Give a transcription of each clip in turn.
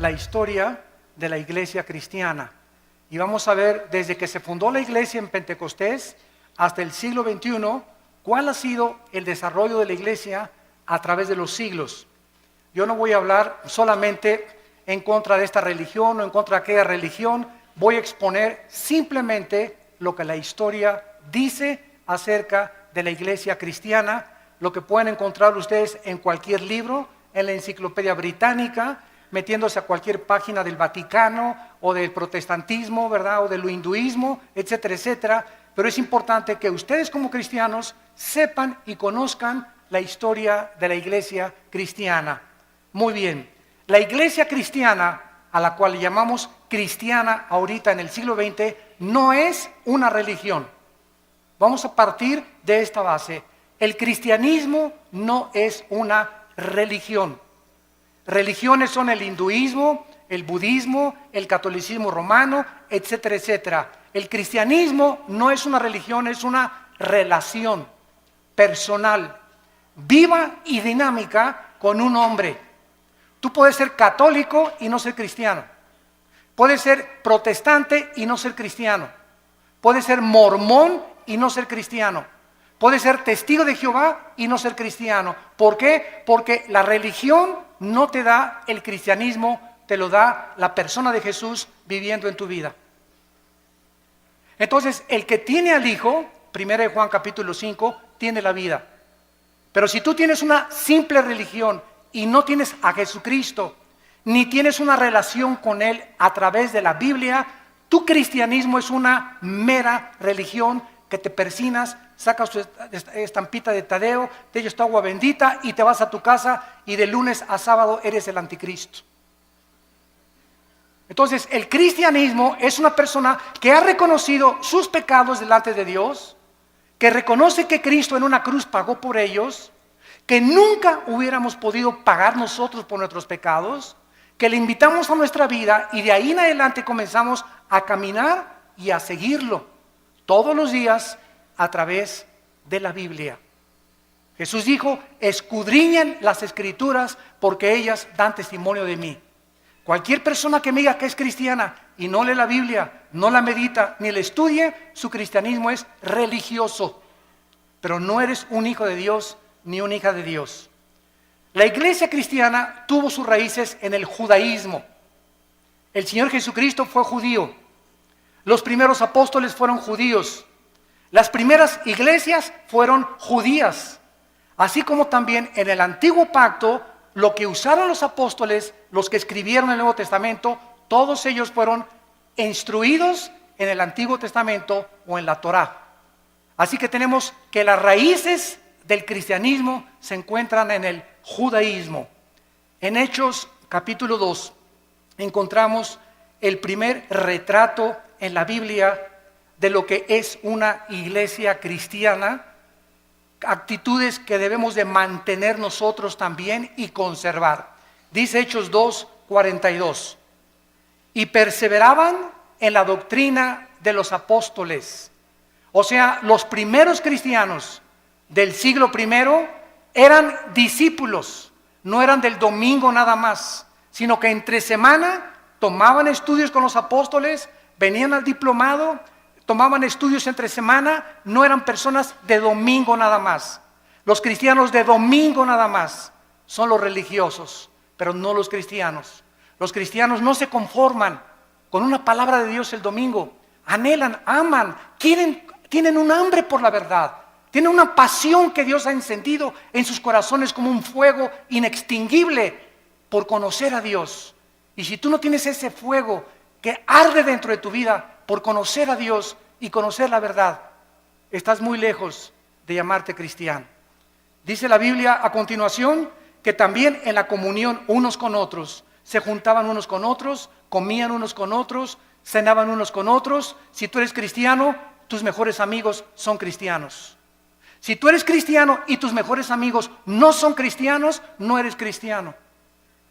la historia de la iglesia cristiana. Y vamos a ver desde que se fundó la iglesia en Pentecostés hasta el siglo XXI, cuál ha sido el desarrollo de la iglesia a través de los siglos. Yo no voy a hablar solamente en contra de esta religión o en contra de aquella religión, voy a exponer simplemente lo que la historia dice acerca de la iglesia cristiana, lo que pueden encontrar ustedes en cualquier libro, en la Enciclopedia Británica, metiéndose a cualquier página del Vaticano o del protestantismo, ¿verdad? O del hinduismo, etcétera, etcétera. Pero es importante que ustedes como cristianos sepan y conozcan la historia de la iglesia cristiana. Muy bien, la iglesia cristiana, a la cual le llamamos cristiana ahorita en el siglo XX, no es una religión. Vamos a partir de esta base. El cristianismo no es una religión. Religiones son el hinduismo, el budismo, el catolicismo romano, etcétera, etcétera. El cristianismo no es una religión, es una relación personal, viva y dinámica con un hombre. Tú puedes ser católico y no ser cristiano. Puedes ser protestante y no ser cristiano. Puedes ser mormón y no ser cristiano. Puedes ser testigo de Jehová y no ser cristiano. ¿Por qué? Porque la religión no te da el cristianismo, te lo da la persona de Jesús viviendo en tu vida. Entonces, el que tiene al Hijo, 1 Juan capítulo 5, tiene la vida. Pero si tú tienes una simple religión y no tienes a Jesucristo, ni tienes una relación con Él a través de la Biblia, tu cristianismo es una mera religión que te persinas, sacas tu estampita de Tadeo, te echas tu agua bendita y te vas a tu casa y de lunes a sábado eres el anticristo. Entonces, el cristianismo es una persona que ha reconocido sus pecados delante de Dios, que reconoce que Cristo en una cruz pagó por ellos, que nunca hubiéramos podido pagar nosotros por nuestros pecados, que le invitamos a nuestra vida y de ahí en adelante comenzamos a caminar y a seguirlo todos los días a través de la Biblia. Jesús dijo: escudriñen las Escrituras porque ellas dan testimonio de mí. Cualquier persona que me diga que es cristiana y no lee la Biblia, no la medita, ni la estudie, su cristianismo es religioso. Pero no eres un hijo de Dios ni una hija de Dios. La iglesia cristiana tuvo sus raíces en el judaísmo. El Señor Jesucristo fue judío. Los primeros apóstoles fueron judíos. Las primeras iglesias fueron judías. Así como también en el antiguo pacto, lo que usaron los apóstoles, los que escribieron el Nuevo Testamento, todos ellos fueron instruidos en el Antiguo Testamento o en la Torá. Así que tenemos que las raíces del cristianismo se encuentran en el judaísmo. En Hechos capítulo 2 encontramos el primer retrato en la Biblia de lo que es una iglesia cristiana, actitudes que debemos de mantener nosotros también y conservar. Dice Hechos 2:42, y perseveraban en la doctrina de los apóstoles. O sea, los primeros cristianos del siglo I eran discípulos, no eran del domingo nada más, sino que entre semana tomaban estudios con los apóstoles, venían al diplomado, tomaban estudios entre semana, no eran personas de domingo nada más. Los cristianos de domingo nada más son los religiosos, pero no los cristianos. Los cristianos no se conforman con una palabra de Dios el domingo, anhelan, aman, tienen un hambre por la verdad, tienen una pasión que Dios ha encendido en sus corazones como un fuego inextinguible por conocer a Dios. Y si tú no tienes ese fuego que arde dentro de tu vida por conocer a Dios y conocer la verdad, estás muy lejos de llamarte cristiano. Dice la Biblia a continuación que también en la comunión unos con otros, se juntaban unos con otros, comían unos con otros, cenaban unos con otros. Si tú eres cristiano, tus mejores amigos son cristianos. Si tú eres cristiano y tus mejores amigos no son cristianos, no eres cristiano.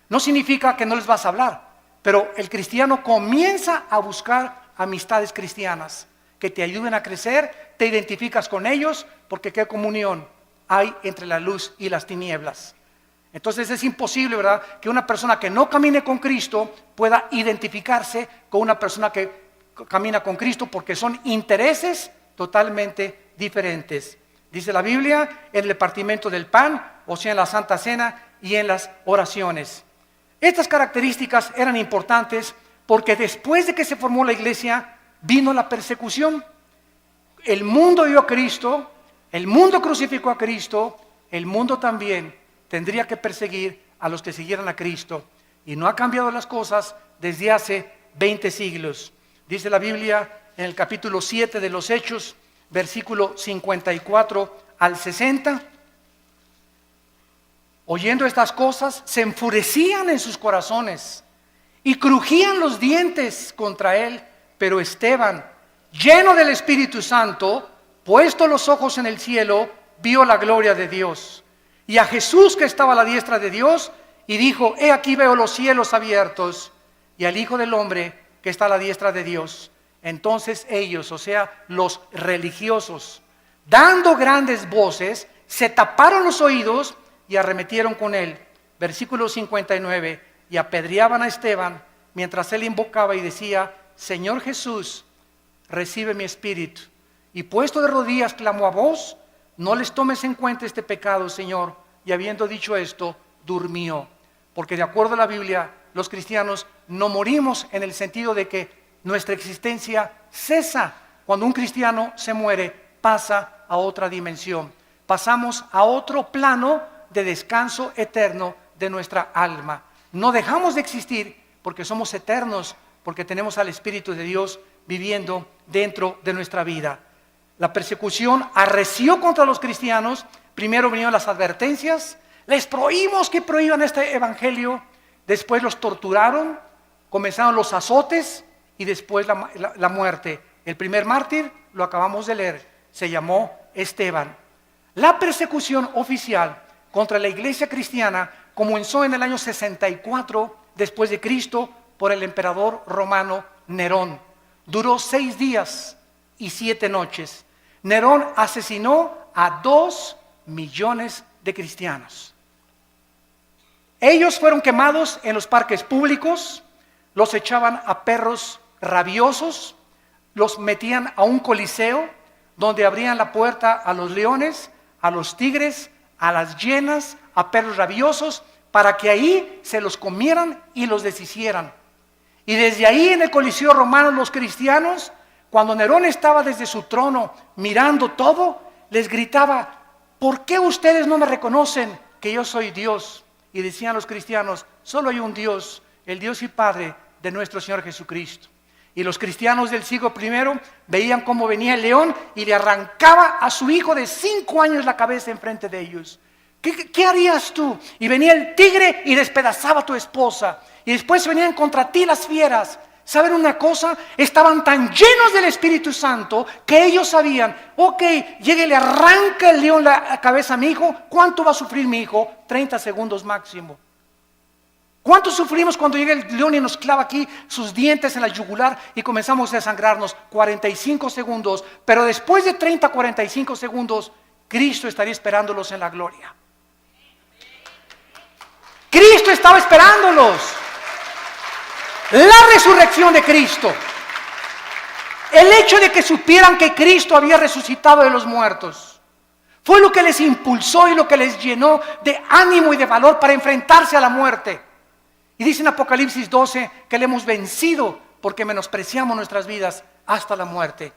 No significa que no les vas a hablar, pero el cristiano comienza a buscar amistades cristianas que te ayuden a crecer, te identificas con ellos, porque qué comunión hay entre la luz y las tinieblas. Entonces es imposible, ¿verdad?, que una persona que no camine con Cristo pueda identificarse con una persona que camina con Cristo, porque son intereses totalmente diferentes. Dice la Biblia, en el repartimiento del pan, o sea, en la Santa Cena y en las oraciones. Estas características eran importantes porque después de que se formó la iglesia, vino la persecución. El mundo dio a Cristo, el mundo crucificó a Cristo, el mundo también tendría que perseguir a los que siguieran a Cristo. Y no ha cambiado las cosas desde hace 20 siglos. Dice la Biblia en el capítulo 7 de los Hechos, versículo 54 al 60. Oyendo estas cosas, se enfurecían en sus corazones y crujían los dientes contra él. Pero Esteban, lleno del Espíritu Santo, puesto los ojos en el cielo, vio la gloria de Dios y a Jesús que estaba a la diestra de Dios, y dijo: he aquí veo los cielos abiertos y al Hijo del Hombre que está a la diestra de Dios. Entonces ellos, o sea, los religiosos, dando grandes voces, se taparon los oídos y arremetieron con él. Versículo 59, y apedreaban a Esteban mientras él invocaba y decía: Señor Jesús, recibe mi espíritu. Y puesto de rodillas clamó a voz: no les tomes en cuenta este pecado, Señor. Y habiendo dicho esto, durmió. Porque de acuerdo a la Biblia, los cristianos no morimos en el sentido de que nuestra existencia cesa. Cuando un cristiano se muere, pasa a otra dimensión. Pasamos a otro plano de descanso eterno de nuestra alma. No dejamos de existir porque somos eternos, porque tenemos al Espíritu de Dios viviendo dentro de nuestra vida. La persecución arreció contra los cristianos. Primero vinieron las advertencias, les prohibimos que prohíban este evangelio. Después los torturaron, comenzaron los azotes y después la muerte. El primer mártir, lo acabamos de leer, se llamó Esteban. La persecución oficial contra la iglesia cristiana comenzó en el año 64 después de Cristo por el emperador romano Nerón. Duró 6 días y 7 noches. Nerón asesinó a 2 millones de cristianos. Ellos fueron quemados en los parques públicos, los echaban a perros rabiosos, los metían a un coliseo donde abrían la puerta a los leones, a los tigres, a las hienas, a perros rabiosos, para que ahí se los comieran y los deshicieran. Y desde ahí en el coliseo romano, los cristianos, cuando Nerón estaba desde su trono mirando todo, les gritaba: ¿por qué ustedes no me reconocen que yo soy Dios? Y decían los cristianos: solo hay un Dios, el Dios y Padre de nuestro Señor Jesucristo. Y los cristianos del siglo I veían cómo venía el león y le arrancaba a su hijo de 5 años la cabeza enfrente de ellos. ¿Qué harías tú? Y venía el tigre y despedazaba a tu esposa. Y después venían contra ti las fieras. ¿Saben una cosa? Estaban tan llenos del Espíritu Santo que ellos sabían: ok, llega y le arranca el león la cabeza a mi hijo. ¿Cuánto va a sufrir mi hijo? 30 segundos máximo. ¿Cuánto sufrimos cuando llega el león y nos clava aquí sus dientes en la yugular y comenzamos a desangrarnos? 45 segundos. Pero después de 30, 45 segundos, Cristo estaría esperándolos en la gloria. Cristo estaba esperándolos. La resurrección de Cristo, el hecho de que supieran que Cristo había resucitado de los muertos, fue lo que les impulsó y lo que les llenó de ánimo y de valor para enfrentarse a la muerte. Y dice en Apocalipsis 12 que le hemos vencido porque menospreciamos nuestras vidas hasta la muerte.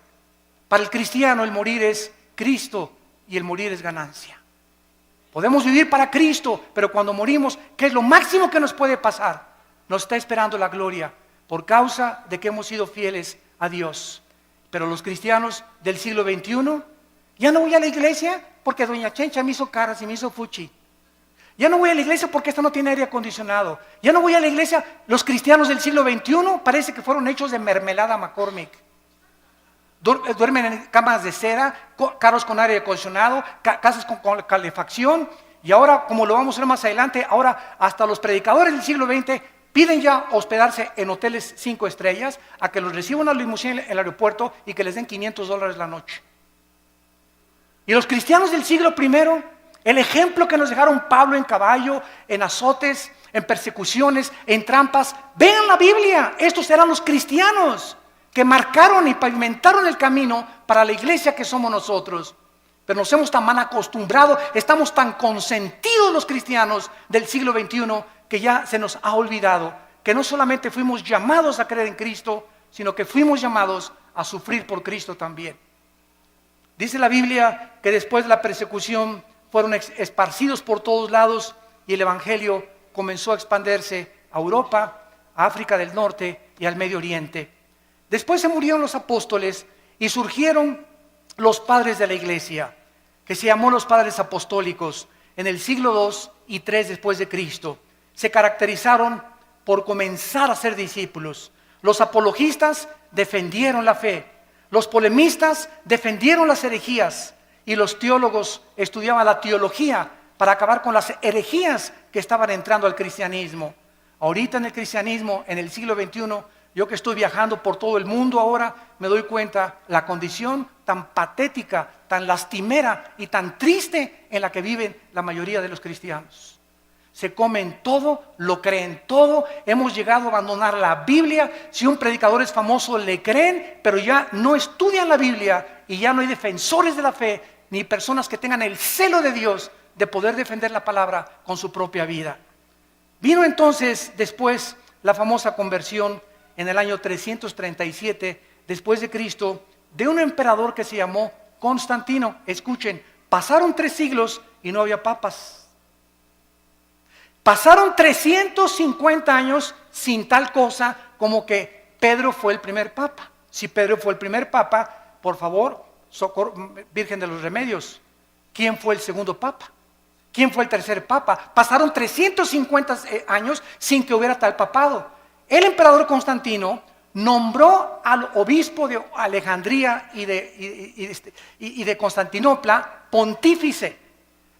Para el cristiano el morir es Cristo y el morir es ganancia. Podemos vivir para Cristo, pero cuando morimos, ¿qué es lo máximo que nos puede pasar? Nos está esperando la gloria por causa de que hemos sido fieles a Dios. Pero los cristianos del siglo XXI, ya no voy a la iglesia porque doña Chencha me hizo caras y me hizo fuchi. Ya no voy a la iglesia porque esta no tiene aire acondicionado. Ya no voy a la iglesia. Los cristianos del siglo XXI parece que fueron hechos de mermelada McCormick. Duermen en camas de seda, carros con aire acondicionado, casas con calefacción. Y ahora, como lo vamos a ver más adelante, ahora hasta los predicadores del siglo XX piden ya hospedarse en hoteles 5 estrellas, a que los reciba una limusina en el aeropuerto y que les den $500 la noche. Y los cristianos del siglo I El ejemplo que nos dejaron Pablo en caballo, en azotes, en persecuciones, en trampas. Vean la Biblia, estos eran los cristianos que marcaron y pavimentaron el camino para la iglesia que somos nosotros. Pero nos hemos tan mal acostumbrado, estamos tan consentidos los cristianos del siglo XXI que ya se nos ha olvidado que no solamente fuimos llamados a creer en Cristo, sino que fuimos llamados a sufrir por Cristo también. Dice la Biblia que después de la persecución fueron esparcidos por todos lados y el evangelio comenzó a expandirse a Europa, a África del Norte y al Medio Oriente. Después se murieron los apóstoles y surgieron los padres de la iglesia, que se llamó los padres apostólicos en el siglo II y III después de Cristo. Se caracterizaron por comenzar a ser discípulos. Los apologistas defendieron la fe, los polemistas defendieron las herejías y los teólogos estudiaban la teología para acabar con las herejías que estaban entrando al cristianismo. Ahorita en el cristianismo, en el siglo XXI, yo que estoy viajando por todo el mundo ahora, me doy cuenta la condición tan patética, tan lastimera y tan triste en la que viven la mayoría de los cristianos. Se comen todo, lo creen todo, hemos llegado a abandonar la Biblia. Si un predicador es famoso le creen, pero ya no estudian la Biblia y ya no hay defensores de la fe, ni personas que tengan el celo de Dios de poder defender la palabra con su propia vida. Vino entonces después la famosa conversión en el año 337 después de Cristo de un emperador que se llamó Constantino. Escuchen, pasaron 3 siglos y no había papas. Pasaron 350 años sin tal cosa como que Pedro fue el primer papa. Si Pedro fue el primer papa, por favor, Virgen de los Remedios, ¿quién fue el segundo papa? ¿Quién fue el tercer papa? Pasaron 350 años sin que hubiera tal papado. El emperador Constantino nombró al obispo de Alejandría y de Constantinopla pontífice.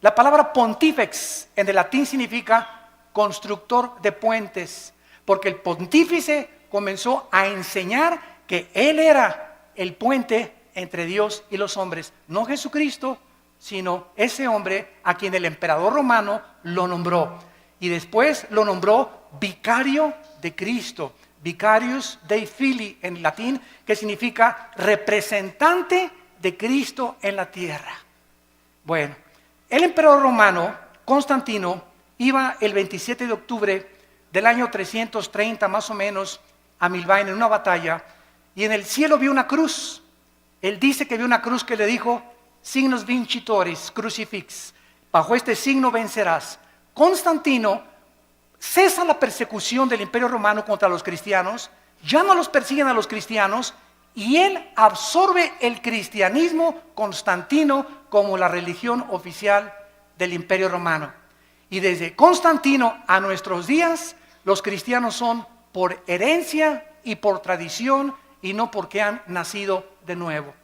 La palabra pontífex en el latín significa constructor de puentes, porque el pontífice comenzó a enseñar que él era el puente entre Dios y los hombres, no Jesucristo, sino ese hombre a quien el emperador romano lo nombró. Y después lo nombró vicario de Cristo, vicarius Dei Filii en latín, que significa representante de Cristo en la tierra. Bueno, el emperador romano, Constantino, iba el 27 de octubre del año 330 más o menos a Milvain en una batalla, y en el cielo vio una cruz. Él dice que vio una cruz que le dijo: signos vincitoris crucifix, bajo este signo vencerás. Constantino cesa la persecución del imperio romano contra los cristianos, ya no los persiguen a los cristianos, y él absorbe el cristianismo constantino como la religión oficial del imperio romano. Y desde Constantino a nuestros días, los cristianos son por herencia y por tradición y no porque han nacido de nuevo.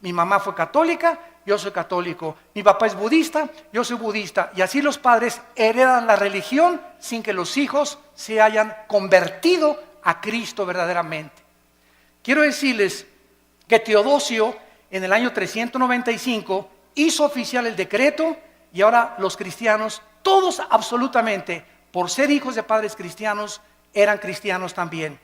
Mi mamá fue católica, yo soy católico. Mi papá es budista, yo soy budista. Y así los padres heredan la religión sin que los hijos se hayan convertido a Cristo verdaderamente. Quiero decirles que Teodosio en el año 395 hizo oficial el decreto y ahora los cristianos, todos absolutamente, por ser hijos de padres cristianos, eran cristianos también.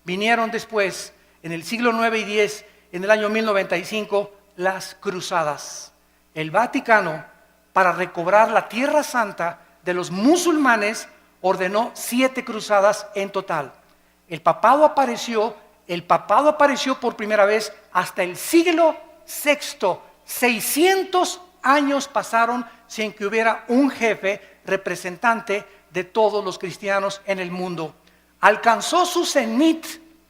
Vinieron después, en el siglo IX y X, en el año 1095, las cruzadas. El Vaticano, para recobrar la Tierra Santa de los musulmanes, ordenó 7 cruzadas en total. El papado apareció por primera vez hasta el siglo VI. 600 años pasaron sin que hubiera un jefe representante de todos los cristianos en el mundo. Alcanzó su cenit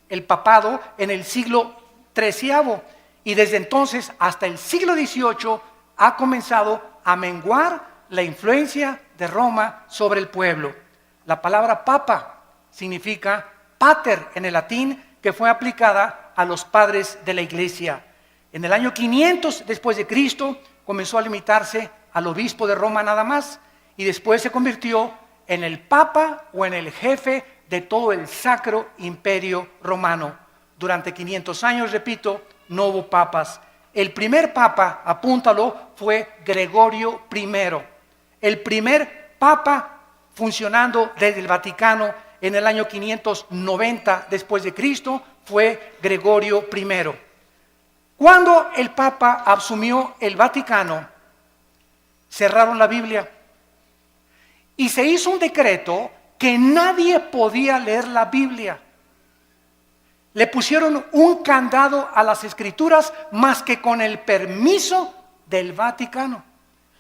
el papado en el siglo XIII y desde entonces hasta el siglo XVIII ha comenzado a menguar la influencia de Roma sobre el pueblo. La palabra papa significa pater en el latín, que fue aplicada a los padres de la iglesia. En el año 500 después de Cristo comenzó a limitarse al obispo de Roma nada más y después se convirtió en el papa o en el jefe de todo el sacro imperio romano. Durante 500 años, repito, no hubo papas. El primer papa, apúntalo, fue Gregorio I. El primer papa funcionando desde el Vaticano en el año 590 después de Cristo fue Gregorio I. Cuando el papa asumió el Vaticano, cerraron la Biblia y se hizo un decreto que nadie podía leer la Biblia. Le pusieron un candado a las escrituras más que con el permiso del Vaticano.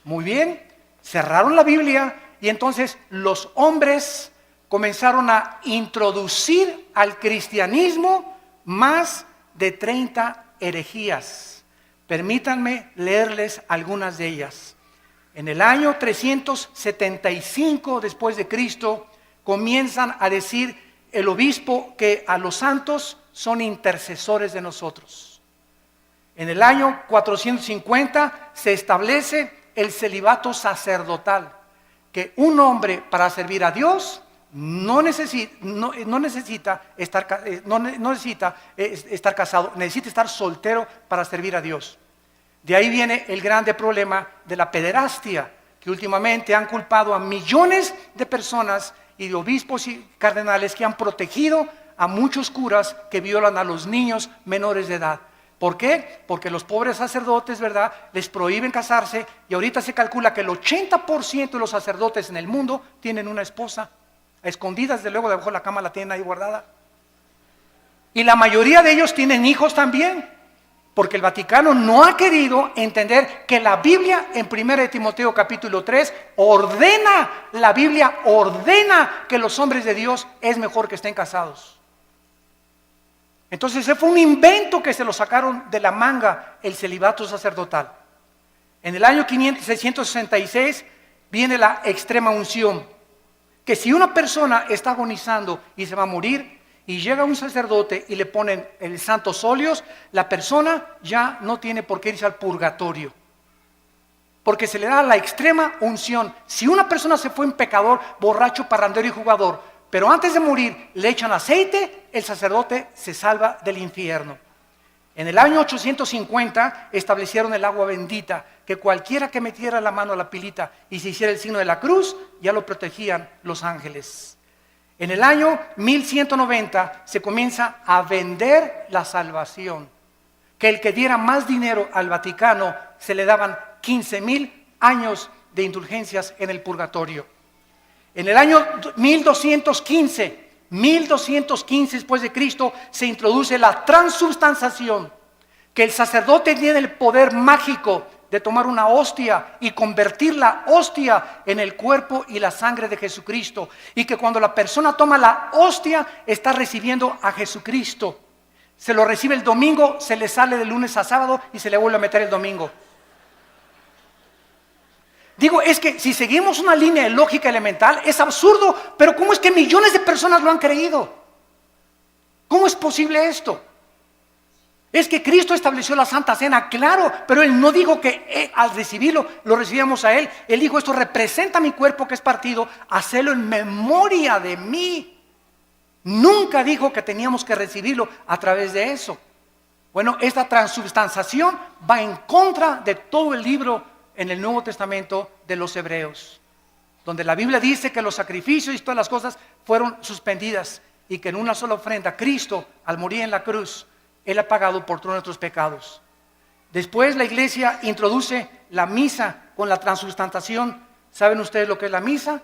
Muy bien, cerraron la Biblia y entonces los hombres comenzaron a introducir al cristianismo más de 30 herejías. Permítanme leerles algunas de ellas. En el año 375 después de Cristo comienzan a decir el obispo que a los santos son intercesores de nosotros. En el año 450 se establece el celibato sacerdotal, que un hombre para servir a Dios no necesita estar casado, necesita estar soltero para servir a Dios. De ahí viene el grande problema de la pederastia, que últimamente han culpado a millones de personas y de obispos y cardenales que han protegido a muchos curas que violan a los niños menores de edad. ¿Por qué? Porque los pobres sacerdotes, ¿verdad?, les prohíben casarse y ahorita se calcula que el 80% de los sacerdotes en el mundo tienen una esposa. A escondidas, desde luego, debajo de la cama la tienen ahí guardada. Y la mayoría de ellos tienen hijos también, porque el Vaticano no ha querido entender que la Biblia en 1 Timoteo capítulo 3 la Biblia ordena que los hombres de Dios es mejor que estén casados. Entonces ese fue un invento que se lo sacaron de la manga, el celibato sacerdotal. En el año 666 viene la extrema unción, que si una persona está agonizando y se va a morir, y llega un sacerdote y le ponen el santos óleos, la persona ya no tiene por qué irse al purgatorio, porque se le da la extrema unción. Si una persona se fue un pecador, borracho, parrandero y jugador, pero antes de morir le echan aceite, el sacerdote se salva del infierno. En el año 850 establecieron el agua bendita, que cualquiera que metiera la mano a la pilita y se hiciera el signo de la cruz, ya lo protegían los ángeles. En el año 1190 se comienza a vender la salvación, que el que diera más dinero al Vaticano se le daban 15,000 años de indulgencias en el purgatorio. En el año 1215 después de Cristo, se introduce la transubstanciación, que el sacerdote tiene el poder mágico de tomar una hostia y convertir la hostia en el cuerpo y la sangre de Jesucristo, y que cuando la persona toma la hostia está recibiendo a Jesucristo. Se lo recibe el domingo, se le sale de lunes a sábado y se le vuelve a meter el domingo. Digo, es que si seguimos una línea de lógica elemental es absurdo, pero ¿cómo es que millones de personas lo han creído? ¿Cómo es posible esto? Es que Cristo estableció la Santa Cena, claro, pero Él no dijo que al recibirlo, lo recibíamos a Él. Él dijo, esto representa mi cuerpo que es partido, hacelo en memoria de mí. Nunca dijo que teníamos que recibirlo a través de eso. Bueno, esta transubstanciación va en contra de todo el libro en el Nuevo Testamento de los Hebreos, donde la Biblia dice que los sacrificios y todas las cosas fueron suspendidas y que en una sola ofrenda, Cristo, al morir en la cruz, Él ha pagado por todos nuestros pecados. Después la iglesia introduce la misa con la transubstanciación. ¿Saben ustedes lo que es la misa?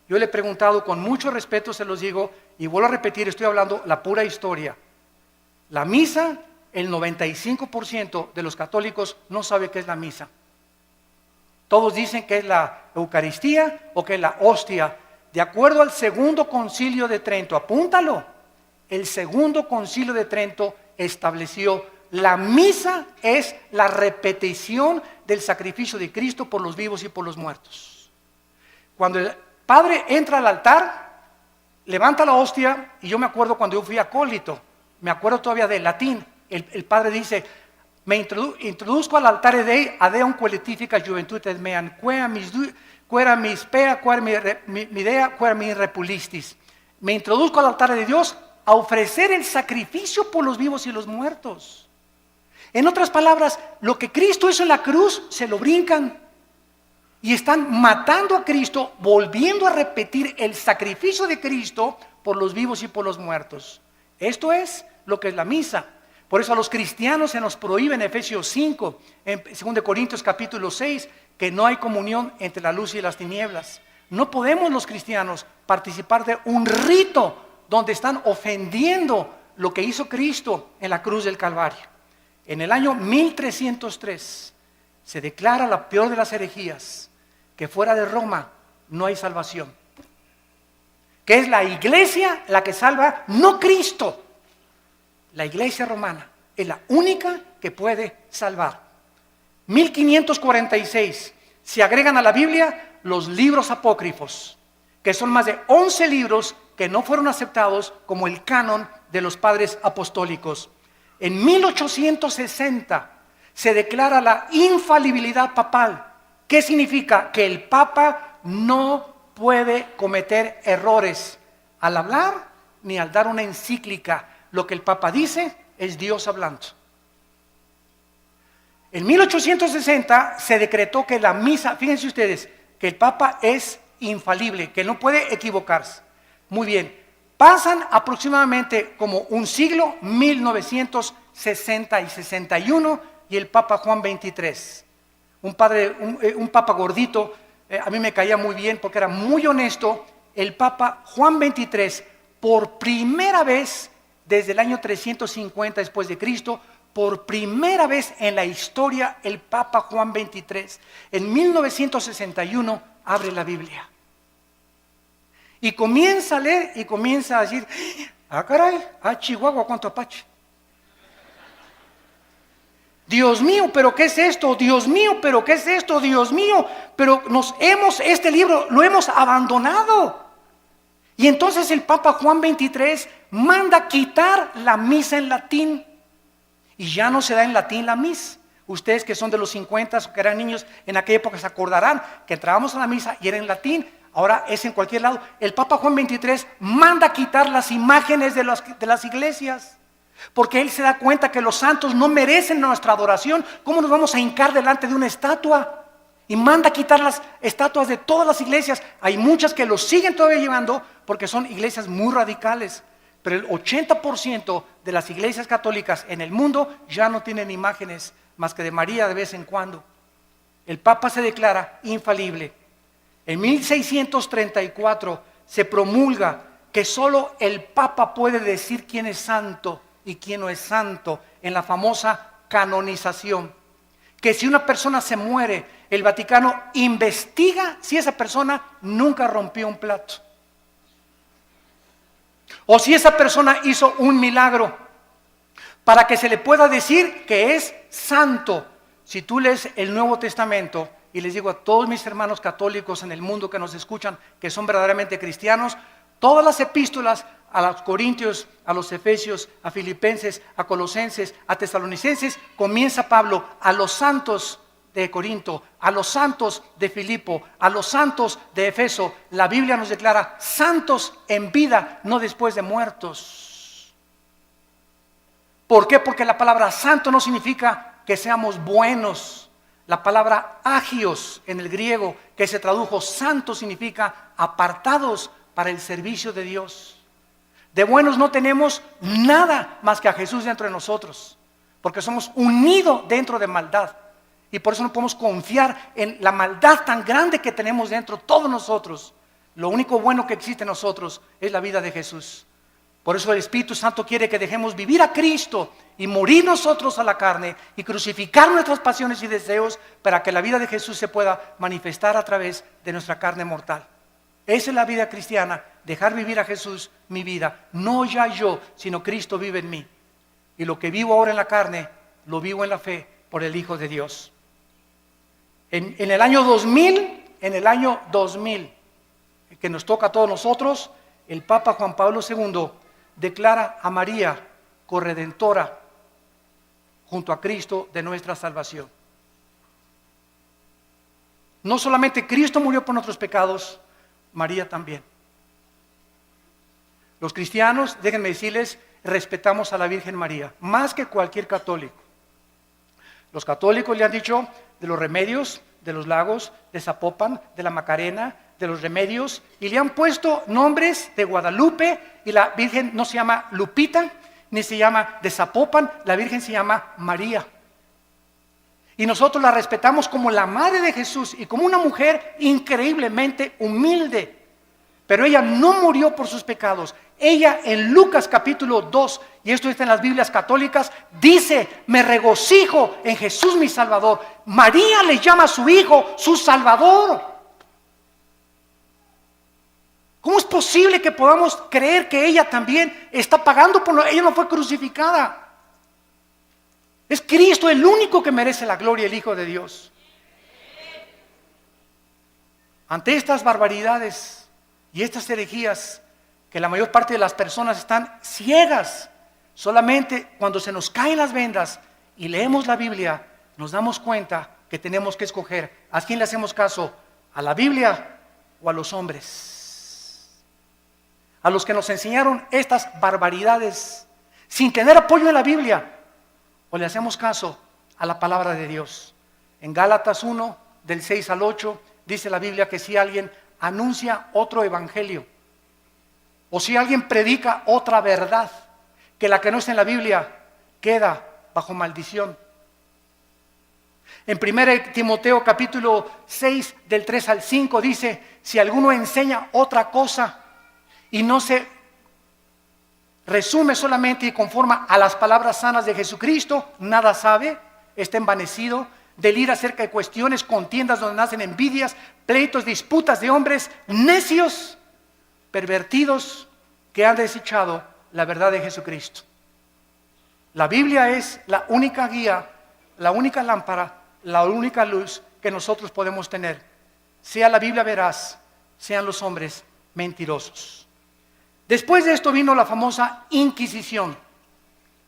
Yo le he preguntado con mucho respeto, se los digo, y vuelvo a repetir, estoy hablando la pura historia. La misa, el 95% de los católicos no sabe qué es la misa. Todos dicen que es la Eucaristía o que es la hostia. De acuerdo al Segundo Concilio de Trento, apúntalo, el Segundo Concilio de Trento estableció la misa es la repetición del sacrificio de Cristo por los vivos y por los muertos. Cuando el padre entra al altar, levanta la hostia, y yo me acuerdo cuando yo fui acólito, me acuerdo todavía del latín, el padre dice, me introduzco al altar Dei, adeum quae juventudes meam, quae mis pea, quae mi dea, quae mi repulistis. Me introduzco al altar de Dios a ofrecer el sacrificio por los vivos y los muertos. En otras palabras, lo que Cristo hizo en la cruz, se lo brincan. y están matando a Cristo, volviendo a repetir el sacrificio de Cristo por los vivos y por los muertos. Esto es lo que es la misa. Por eso a los cristianos se nos prohíbe en Efesios 5, en 2 Corintios capítulo 6, que no hay comunión entre la luz y las tinieblas. No podemos los cristianos participar de un rito donde están ofendiendo lo que hizo Cristo en la cruz del Calvario. En el año 1303 se declara la peor de las herejías, que fuera de Roma no hay salvación. Que es la iglesia la que salva, no Cristo. La iglesia romana es la única que puede salvar. 1546 se agregan a la Biblia los libros apócrifos, que son más de 11 libros que no fueron aceptados como el canon de los padres apostólicos. En 1860 se declara la infalibilidad papal. ¿Qué significa? Que el Papa no puede cometer errores al hablar ni al dar una encíclica. Lo que el Papa dice es Dios hablando. En 1860 se decretó que la misa, fíjense ustedes, que el Papa es infalible, que no puede equivocarse. Muy bien, pasan aproximadamente como un siglo, 1960 y 61, y el Papa Juan XXIII, un Papa gordito, a mí me caía muy bien porque era muy honesto. El Papa Juan XXIII, por primera vez desde el año 350 después de Cristo, por primera vez en la historia, el Papa Juan XXIII, en 1961, abre la Biblia. Y comienza a leer y comienza a decir, ah caray, ah Chihuahua, cuánto apache. Dios mío, pero ¿qué es esto? Dios mío, pero ¿qué es esto? Dios mío, pero este libro lo hemos abandonado. Y entonces el Papa Juan XXIII manda quitar la misa en latín. Y ya no se da en latín la misa. Ustedes que son de los 50 o que eran niños en aquella época se acordarán que entrábamos a la misa y era en latín. Ahora es en cualquier lado. El Papa Juan XXIII manda quitar las imágenes de las iglesias. Porque él se da cuenta que los santos no merecen nuestra adoración. ¿Cómo nos vamos a hincar delante de una estatua? Y manda quitar las estatuas de todas las iglesias. Hay muchas que los siguen todavía llevando porque son iglesias muy radicales. Pero el 80% de las iglesias católicas en el mundo ya no tienen imágenes más que de María de vez en cuando. El Papa se declara infalible. En 1634 se promulga que solo el Papa puede decir quién es santo y quién no es santo en la famosa canonización. Que si una persona se muere, el Vaticano investiga si esa persona nunca rompió un plato. O si esa persona hizo un milagro, para que se le pueda decir que es santo. Si tú lees el Nuevo Testamento, y les digo a todos mis hermanos católicos en el mundo que nos escuchan, que son verdaderamente cristianos, todas las epístolas a los Corintios, a los Efesios, a Filipenses, a Colosenses, a Tesalonicenses, comienza Pablo a los santos de Corinto, a los santos de Filipo, a los santos de Efeso. La Biblia nos declara santos en vida, no después de muertos. ¿Por qué? Porque la palabra santo no significa que seamos buenos. La palabra agios en el griego, que se tradujo santo, significa apartados para el servicio de Dios. De buenos no tenemos nada más que a Jesús dentro de nosotros, porque somos unidos dentro de maldad. Y por eso no podemos confiar en la maldad tan grande que tenemos dentro todos nosotros. Lo único bueno que existe en nosotros es la vida de Jesús. Por eso el Espíritu Santo quiere que dejemos vivir a Cristo y morir nosotros a la carne y crucificar nuestras pasiones y deseos para que la vida de Jesús se pueda manifestar a través de nuestra carne mortal. Esa es la vida cristiana, dejar vivir a Jesús mi vida. No ya yo, sino Cristo vive en mí. Y lo que vivo ahora en la carne, lo vivo en la fe por el Hijo de Dios. En el año 2000, que nos toca a todos nosotros, el Papa Juan Pablo II declara a María corredentora junto a Cristo de nuestra salvación. No solamente Cristo murió por nuestros pecados, María también. Los cristianos, déjenme decirles, respetamos a la Virgen María, más que cualquier católico. Los católicos le han dicho de los remedios de los Lagos, de Zapopan, de la Macarena, de los Remedios, y le han puesto nombres de Guadalupe, y la Virgen no se llama Lupita, ni se llama de Zapopan, la Virgen se llama María. Y nosotros la respetamos como la madre de Jesús y como una mujer increíblemente humilde. Pero ella no murió por sus pecados. Ella en Lucas capítulo 2, y esto está en las Biblias católicas, dice: me regocijo en Jesús mi Salvador. María le llama a su hijo su Salvador. ¿Cómo es posible que podamos creer que ella también está pagando por ella no fue crucificada? Es Cristo el único que merece la gloria, el Hijo de Dios. Ante estas barbaridades y estas herejías, que la mayor parte de las personas están ciegas, solamente cuando se nos caen las vendas y leemos la Biblia, nos damos cuenta que tenemos que escoger a quién le hacemos caso, a la Biblia o a los hombres, a los que nos enseñaron estas barbaridades sin tener apoyo en la Biblia, o le hacemos caso a la palabra de Dios. En Gálatas 1, del 6 al 8, dice la Biblia que si alguien anuncia otro evangelio, o si alguien predica otra verdad que la que no está en la Biblia, queda bajo maldición. En 1 Timoteo capítulo 6, del 3 al 5 dice: si alguno enseña otra cosa y no se resume solamente y conforma a las palabras sanas de Jesucristo, nada sabe, está envanecido, delira acerca de cuestiones, contiendas donde nacen envidias, pleitos, disputas de hombres necios, pervertidos, que han desechado la verdad de Jesucristo. La Biblia es la única guía, la única lámpara, la única luz que nosotros podemos tener. Sea la Biblia veraz, sean los hombres mentirosos. Después de esto vino la famosa Inquisición,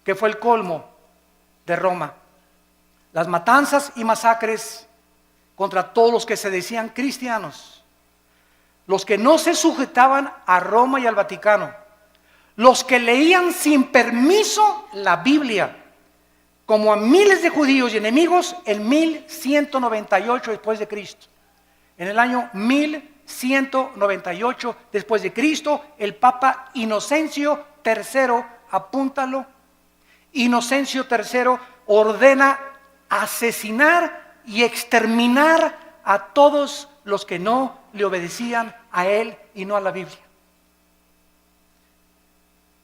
que fue el colmo de Roma. Las matanzas y masacres contra todos los que se decían cristianos, los que no se sujetaban a Roma y al Vaticano, los que leían sin permiso la Biblia, como a miles de judíos y enemigos en 1198 después de Cristo. En el año 1198 después de Cristo, el Papa Inocencio III, apúntalo, Inocencio III ordena asesinar y exterminar a todos los que no le obedecían a él y no a la Biblia.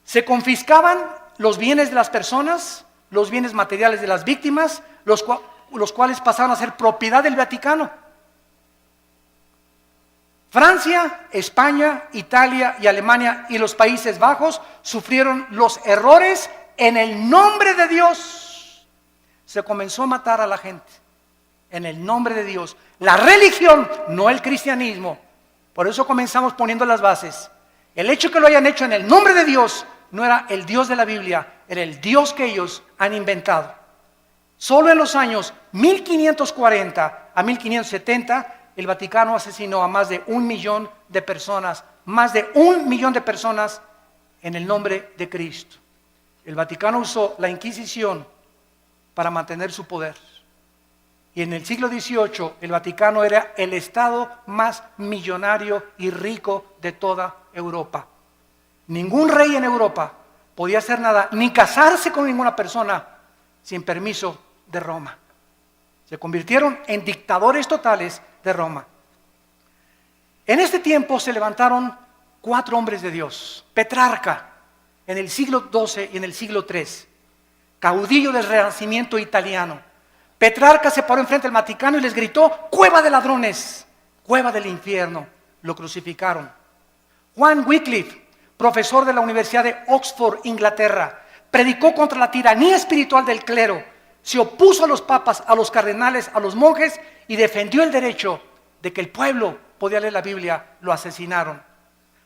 Se confiscaban los bienes de las personas, los bienes materiales de las víctimas, los cuales pasaron a ser propiedad del Vaticano. Francia, España, Italia y Alemania y los Países Bajos sufrieron los errores en el nombre de Dios. Se comenzó a matar a la gente en el nombre de Dios. La religión, no el cristianismo. Por eso comenzamos poniendo las bases. El hecho que lo hayan hecho en el nombre de Dios no era el Dios de la Biblia, era el Dios que ellos han inventado. Solo en los años 1540 a 1570, el Vaticano asesinó a más de 1 millón de personas, más de 1 millón de personas en el nombre de Cristo. El Vaticano usó la Inquisición para mantener su poder. Y en el siglo XVIII, el Vaticano era el estado más millonario y rico de toda Europa. Ningún rey en Europa podía hacer nada, ni casarse con ninguna persona sin permiso de Roma. Se convirtieron en dictadores totales de Roma. En este tiempo se levantaron 4 hombres de Dios. Petrarca, en el siglo XII y en el siglo III, caudillo del Renacimiento italiano. Petrarca se paró enfrente del Vaticano y les gritó: cueva de ladrones, cueva del infierno. Lo crucificaron. Juan Wycliffe, profesor de la Universidad de Oxford, Inglaterra, predicó contra la tiranía espiritual del clero, se opuso a los papas, a los cardenales, a los monjes y defendió el derecho de que el pueblo podía leer la Biblia. Lo asesinaron.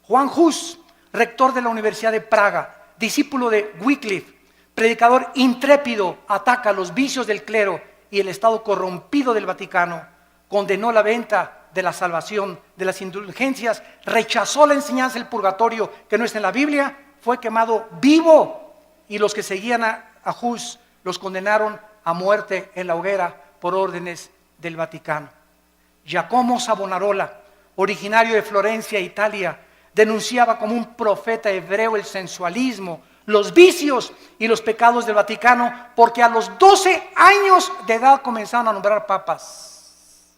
Juan Hus, rector de la Universidad de Praga, discípulo de Wycliffe, predicador intrépido, ataca los vicios del clero y el estado corrompido del Vaticano, condenó la venta de la salvación, de las indulgencias, rechazó la enseñanza del purgatorio que no está en la Biblia, fue quemado vivo, y los que seguían a Hus los condenaron a muerte en la hoguera por órdenes del Vaticano. Giacomo Savonarola, originario de Florencia, Italia, denunciaba como un profeta hebreo el sensualismo, los vicios y los pecados del Vaticano, porque a los 12 años de edad comenzaron a nombrar papas.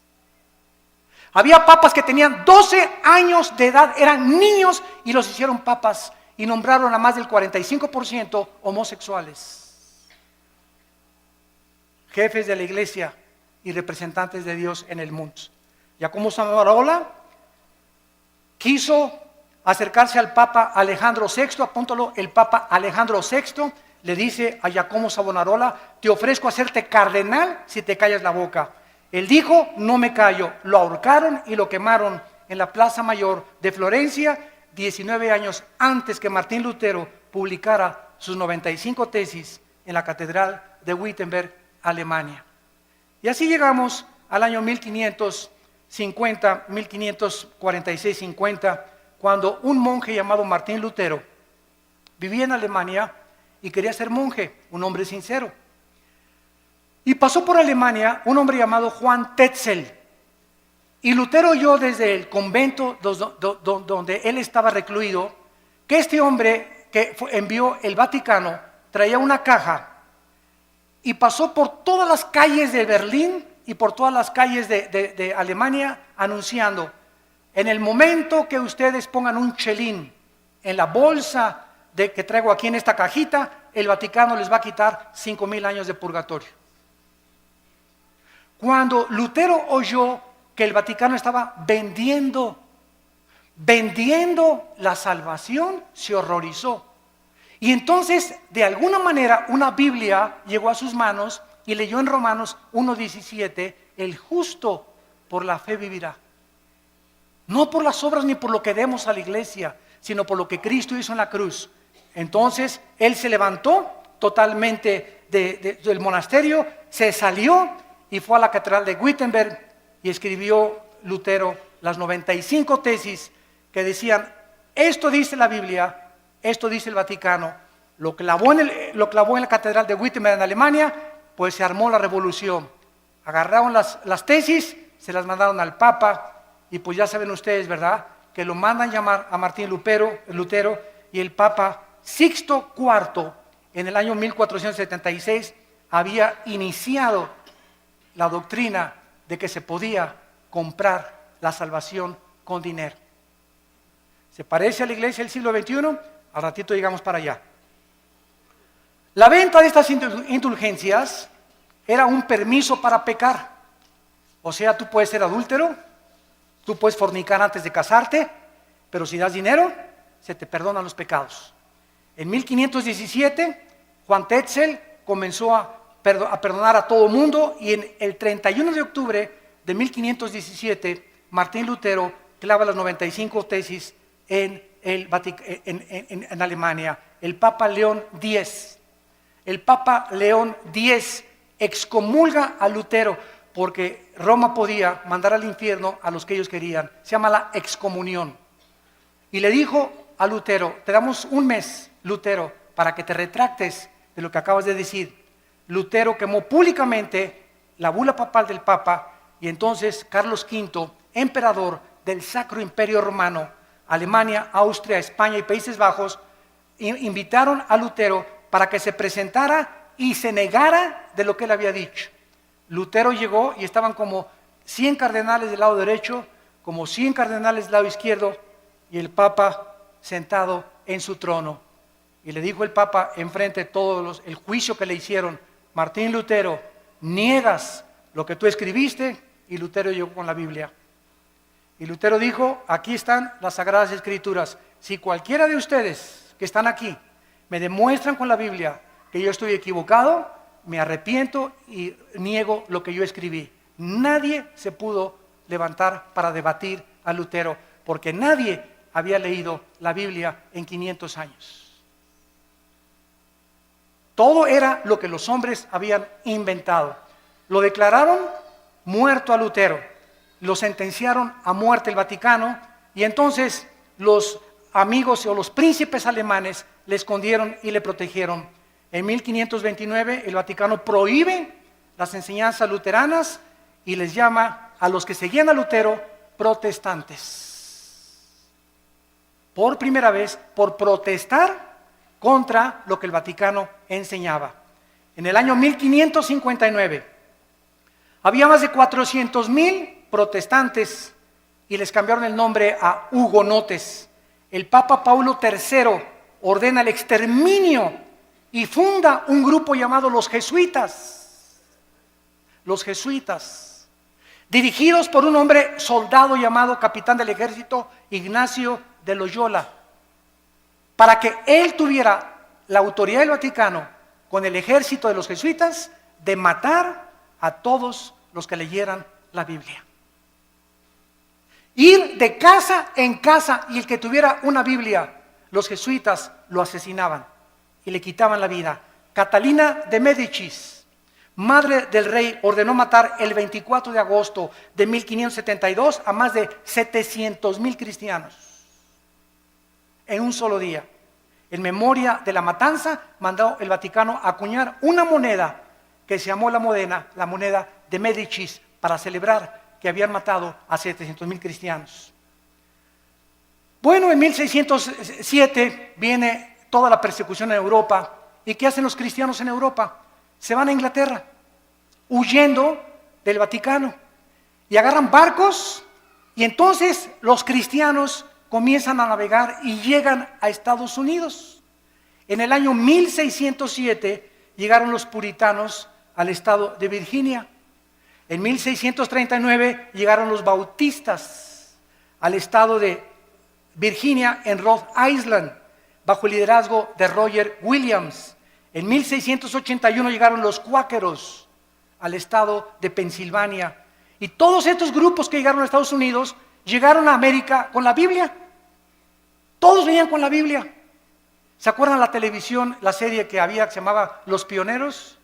Había papas que tenían 12 años de edad, eran niños y los hicieron papas y nombraron a más del 45% homosexuales. Jefes de la iglesia y representantes de Dios en el mundo. Giacomo Savonarola quiso acercarse al Papa Alejandro VI, apúntalo, el Papa Alejandro VI le dice a Giacomo Savonarola: te ofrezco hacerte cardenal si te callas la boca. Él dijo: no me callo. Lo ahorcaron y lo quemaron en la Plaza Mayor de Florencia, 19 años antes que Martín Lutero publicara sus 95 tesis en la Catedral de Wittenberg, Alemania. Y así llegamos al año 1550, 1546-50, cuando un monje llamado Martín Lutero vivía en Alemania y quería ser monje, un hombre sincero. Y pasó por Alemania un hombre llamado Juan Tetzel. Y Lutero oyó desde el convento donde él estaba recluido que este hombre que envió el Vaticano traía una caja y pasó por todas las calles de Berlín y por todas las calles de Alemania anunciando: en el momento que ustedes pongan un chelín en la bolsa que traigo aquí en esta cajita, el Vaticano les va a quitar 5,000 años de purgatorio. Cuando Lutero oyó que el Vaticano estaba vendiendo la salvación, se horrorizó. Y entonces, de alguna manera, una Biblia llegó a sus manos y leyó en Romanos 1:17: el justo por la fe vivirá. No por las obras ni por lo que demos a la iglesia, sino por lo que Cristo hizo en la cruz. Entonces, él se levantó totalmente del monasterio, se salió y fue a la catedral de Wittenberg y escribió Lutero las 95 tesis que decían: esto dice la Biblia, esto dice el Vaticano. Lo clavó en la catedral de Wittenberg en Alemania, pues se armó la revolución. Agarraron las tesis, se las mandaron al Papa. Y pues ya saben ustedes, ¿verdad?, que lo mandan llamar a Martín Lutero, y el Papa Sixto IV, en el año 1476, había iniciado la doctrina de que se podía comprar la salvación con dinero. ¿Se parece a la iglesia del siglo XXI? Al ratito llegamos para allá. La venta de estas indulgencias era un permiso para pecar. O sea, tú puedes ser adúltero, tú puedes fornicar antes de casarte, pero si das dinero, se te perdonan los pecados. En 1517, Juan Tetzel comenzó a perdonar a todo mundo, y en el 31 de octubre de 1517, Martín Lutero clava las 95 tesis en Alemania. El Papa León X. El Papa León X excomulga a Lutero, porque Roma podía mandar al infierno a los que ellos querían. Se llama la excomunión. Y le dijo a Lutero: te damos un mes, Lutero, para que te retractes de lo que acabas de decir. Lutero quemó públicamente la bula papal del Papa, y entonces Carlos V, emperador del Sacro Imperio Romano, Alemania, Austria, España y Países Bajos, invitaron a Lutero para que se presentara y se negara de lo que él había dicho. Lutero llegó y estaban como 100 cardenales del lado derecho, como 100 cardenales del lado izquierdo, y el Papa sentado en su trono. Y le dijo el Papa enfrente de el juicio que le hicieron: Martín Lutero, niegas lo que tú escribiste. Y Lutero llegó con la Biblia. Y Lutero dijo: aquí están las Sagradas Escrituras. Si cualquiera de ustedes que están aquí me demuestran con la Biblia que yo estoy equivocado, me arrepiento y niego lo que yo escribí. Nadie se pudo levantar para debatir a Lutero, porque nadie había leído la Biblia en 500 años. Todo era lo que los hombres habían inventado. Lo declararon muerto a Lutero, lo sentenciaron a muerte el Vaticano, y entonces los amigos o los príncipes alemanes le escondieron y le protegieron. En 1529 el Vaticano prohíbe las enseñanzas luteranas y les llama a los que seguían a Lutero protestantes. Por primera vez, por protestar contra lo que el Vaticano enseñaba. En el año 1559 había más de 400,000 protestantes y les cambiaron el nombre a hugonotes. El Papa Paulo III ordena el exterminio y funda un grupo llamado los jesuitas. Los jesuitas, dirigidos por un hombre soldado llamado capitán del ejército Ignacio de Loyola, para que él tuviera la autoridad del Vaticano con el ejército de los jesuitas de matar a todos los que leyeran la Biblia. Ir de casa en casa, y el que tuviera una Biblia, los jesuitas lo asesinaban y le quitaban la vida. Catalina de Médicis, madre del rey, ordenó matar el 24 de agosto de 1572 a más de 700,000 cristianos en un solo día. En memoria de la matanza, mandó el Vaticano a acuñar una moneda que se llamó la moneda de Médicis, para celebrar que habían matado a 700,000 cristianos. Bueno, en 1607 viene toda la persecución en Europa. ¿Y qué hacen los cristianos en Europa? Se van a Inglaterra, huyendo del Vaticano, y agarran barcos, y entonces los cristianos comienzan a navegar y llegan a Estados Unidos. En el año 1607 llegaron los puritanos al estado de Virginia. En 1639 llegaron los bautistas al estado de Virginia, en Rhode Island, bajo el liderazgo de Roger Williams. En 1681 llegaron los cuáqueros al estado de Pensilvania. Y todos estos grupos que llegaron a Estados Unidos llegaron a América con la Biblia. Todos venían con la Biblia. ¿Se acuerdan la televisión, la serie que había que se llamaba Los Pioneros?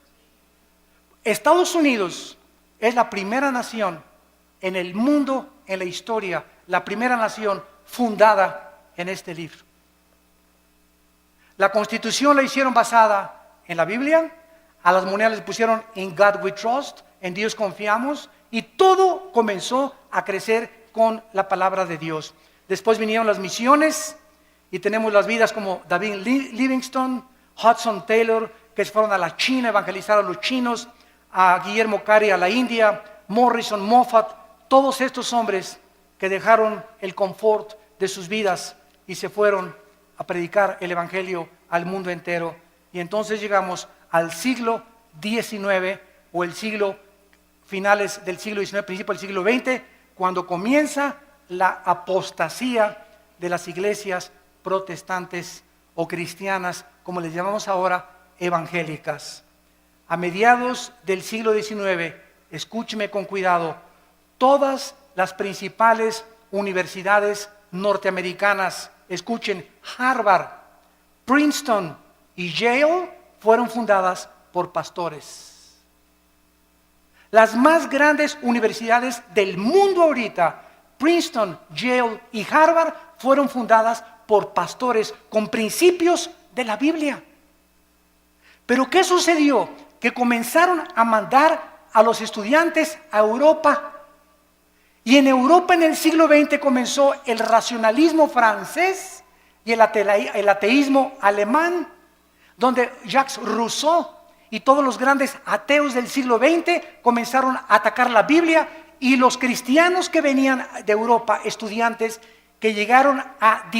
Estados Unidos es la primera nación en el mundo, en la historia, la primera nación fundada en este libro. La Constitución la hicieron basada en la Biblia, a las monedas les pusieron In God We Trust, en Dios confiamos, y todo comenzó a crecer con la palabra de Dios. Después vinieron las misiones y tenemos las vidas como David Livingstone, Hudson Taylor, que fueron a la China a evangelizar a los chinos, a Guillermo Cary a la India, Morrison, Moffat, todos estos hombres que dejaron el confort de sus vidas y se fueron a predicar el evangelio al mundo entero. Y entonces llegamos al siglo XIX, o el siglo finales del siglo XIX, principio del siglo XX, cuando comienza la apostasía de las iglesias protestantes o cristianas, como les llamamos ahora, evangélicas. A mediados del siglo XIX, escúcheme con cuidado, todas las principales universidades norteamericanas, escuchen, Harvard, Princeton y Yale, fueron fundadas por pastores. Las más grandes universidades del mundo ahorita, Princeton, Yale y Harvard, fueron fundadas por pastores con principios de la Biblia. Pero ¿qué sucedió? Que comenzaron a mandar a los estudiantes a Europa. Y en Europa en el siglo XX comenzó el racionalismo francés y el ateísmo alemán, donde Jacques Rousseau y todos los grandes ateos del siglo XX comenzaron a atacar la Biblia, y los cristianos que venían de Europa, estudiantes que llegaron a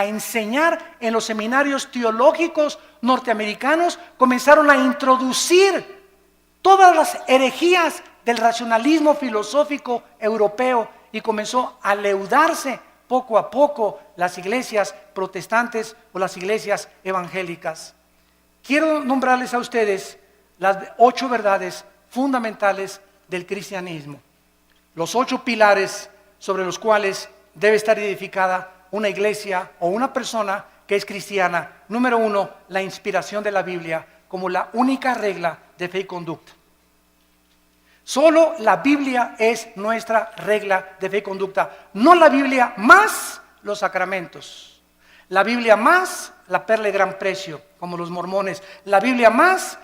enseñar en los seminarios teológicos norteamericanos, comenzaron a introducir todas las herejías del racionalismo filosófico europeo, y comenzó a leudarse poco a poco las iglesias protestantes o las iglesias evangélicas. Quiero nombrarles a ustedes las 8 verdades fundamentales del cristianismo, los 8 pilares sobre los cuales debe estar edificada una iglesia o una persona que es cristiana. Número 1, la inspiración de la Biblia como la única regla de fe y conducta. Solo la Biblia es nuestra regla de fe y conducta, no la Biblia más los sacramentos, la Biblia más la perla de gran precio, como los mormones, la Biblia más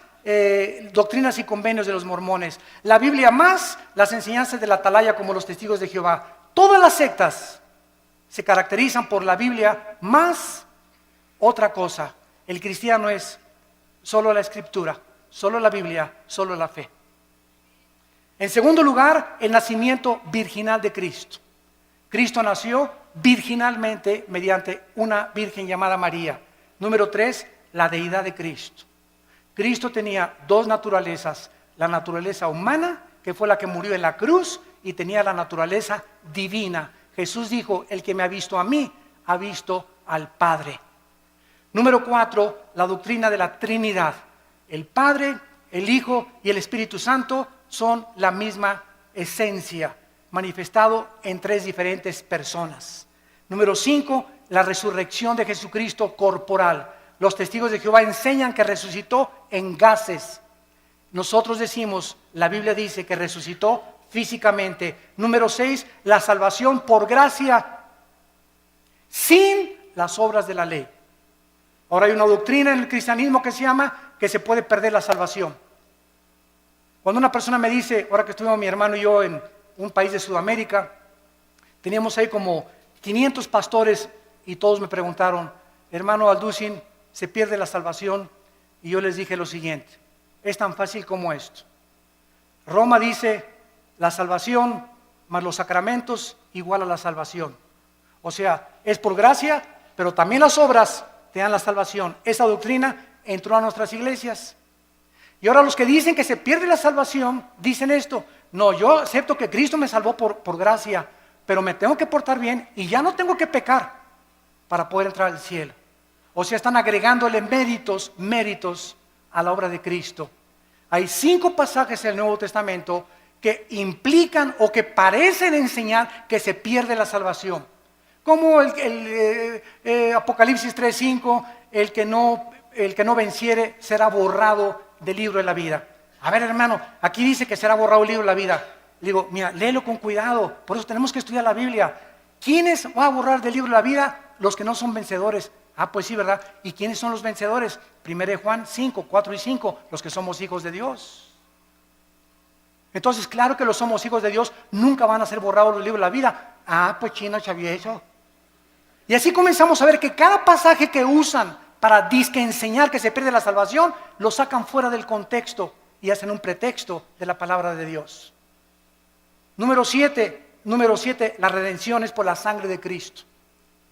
doctrinas y convenios de los mormones, la Biblia más las enseñanzas de la atalaya como los testigos de Jehová. Todas las sectas se caracterizan por la Biblia más otra cosa. El cristiano es solo la escritura, solo la Biblia, solo la fe. En segundo lugar, el nacimiento virginal de Cristo. Cristo nació virginalmente mediante una virgen llamada María. Número 3, la deidad de Cristo. Cristo tenía dos naturalezas, la naturaleza humana, que fue la que murió en la cruz, y tenía la naturaleza divina. Jesús dijo, el que me ha visto a mí, ha visto al Padre. Número 4, la doctrina de la Trinidad. El Padre, el Hijo y el Espíritu Santo son la misma esencia, manifestado en tres diferentes personas. Número 5, la resurrección de Jesucristo corporal. Los testigos de Jehová enseñan que resucitó en gases. Nosotros decimos, la Biblia dice que resucitó físicamente. Número 6, la salvación por gracia sin las obras de la ley. Ahora hay una doctrina en el cristianismo que se llama que se puede perder la salvación. Cuando una persona me dice, ahora que estuvimos mi hermano y yo en un país de Sudamérica, teníamos ahí como 500 pastores y todos me preguntaron, hermano Alducin, ¿se pierde la salvación? Y yo les dije lo siguiente, es tan fácil como esto. Roma dice, la salvación más los sacramentos igual a la salvación. O sea, es por gracia, pero también las obras te dan la salvación. Esa doctrina entró a nuestras iglesias. Y ahora los que dicen que se pierde la salvación, dicen esto, no, yo acepto que Cristo me salvó por gracia, pero me tengo que portar bien y ya no tengo que pecar para poder entrar al cielo. O sea, están agregándole méritos a la obra de Cristo. Hay 5 pasajes en el Nuevo Testamento que implican o que parecen enseñar que se pierde la salvación. Como Apocalipsis 3:5, el que no venciere será borrado del libro de la vida. A ver, hermano, aquí dice que será borrado el libro de la vida. Le digo, mira, léelo con cuidado, por eso tenemos que estudiar la Biblia. ¿Quiénes va a borrar del libro de la vida? Los que no son vencedores. Ah, pues sí, ¿verdad? ¿Y quiénes son los vencedores? 1 Juan 5, 4 y 5, los que somos hijos de Dios. Entonces, claro que los somos hijos de Dios, nunca van a ser borrados del libro de la vida. Ah, pues chino, chavieso. Y así comenzamos a ver que cada pasaje que usan para disque enseñar que se pierde la salvación, lo sacan fuera del contexto y hacen un pretexto de la palabra de Dios. Número 7, la redención es por la sangre de Cristo,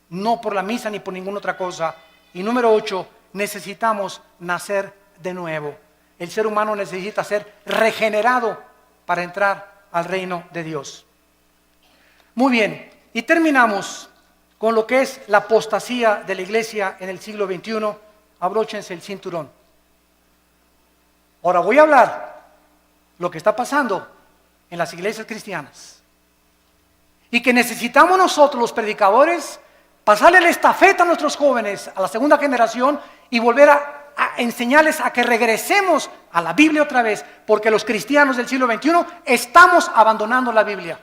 no por la misa ni por ninguna otra cosa. Y número 8, necesitamos nacer de nuevo. El ser humano necesita ser regenerado para entrar al reino de Dios. Muy bien, y terminamos con lo que es la apostasía de la iglesia en el siglo XXI. Abróchense el cinturón. Ahora voy a hablar lo que está pasando en las iglesias cristianas y que necesitamos nosotros los predicadores pasarle la estafeta a nuestros jóvenes, a la segunda generación, y volver a enseñarles a que regresemos a la Biblia otra vez, porque los cristianos del siglo XXI estamos abandonando la Biblia.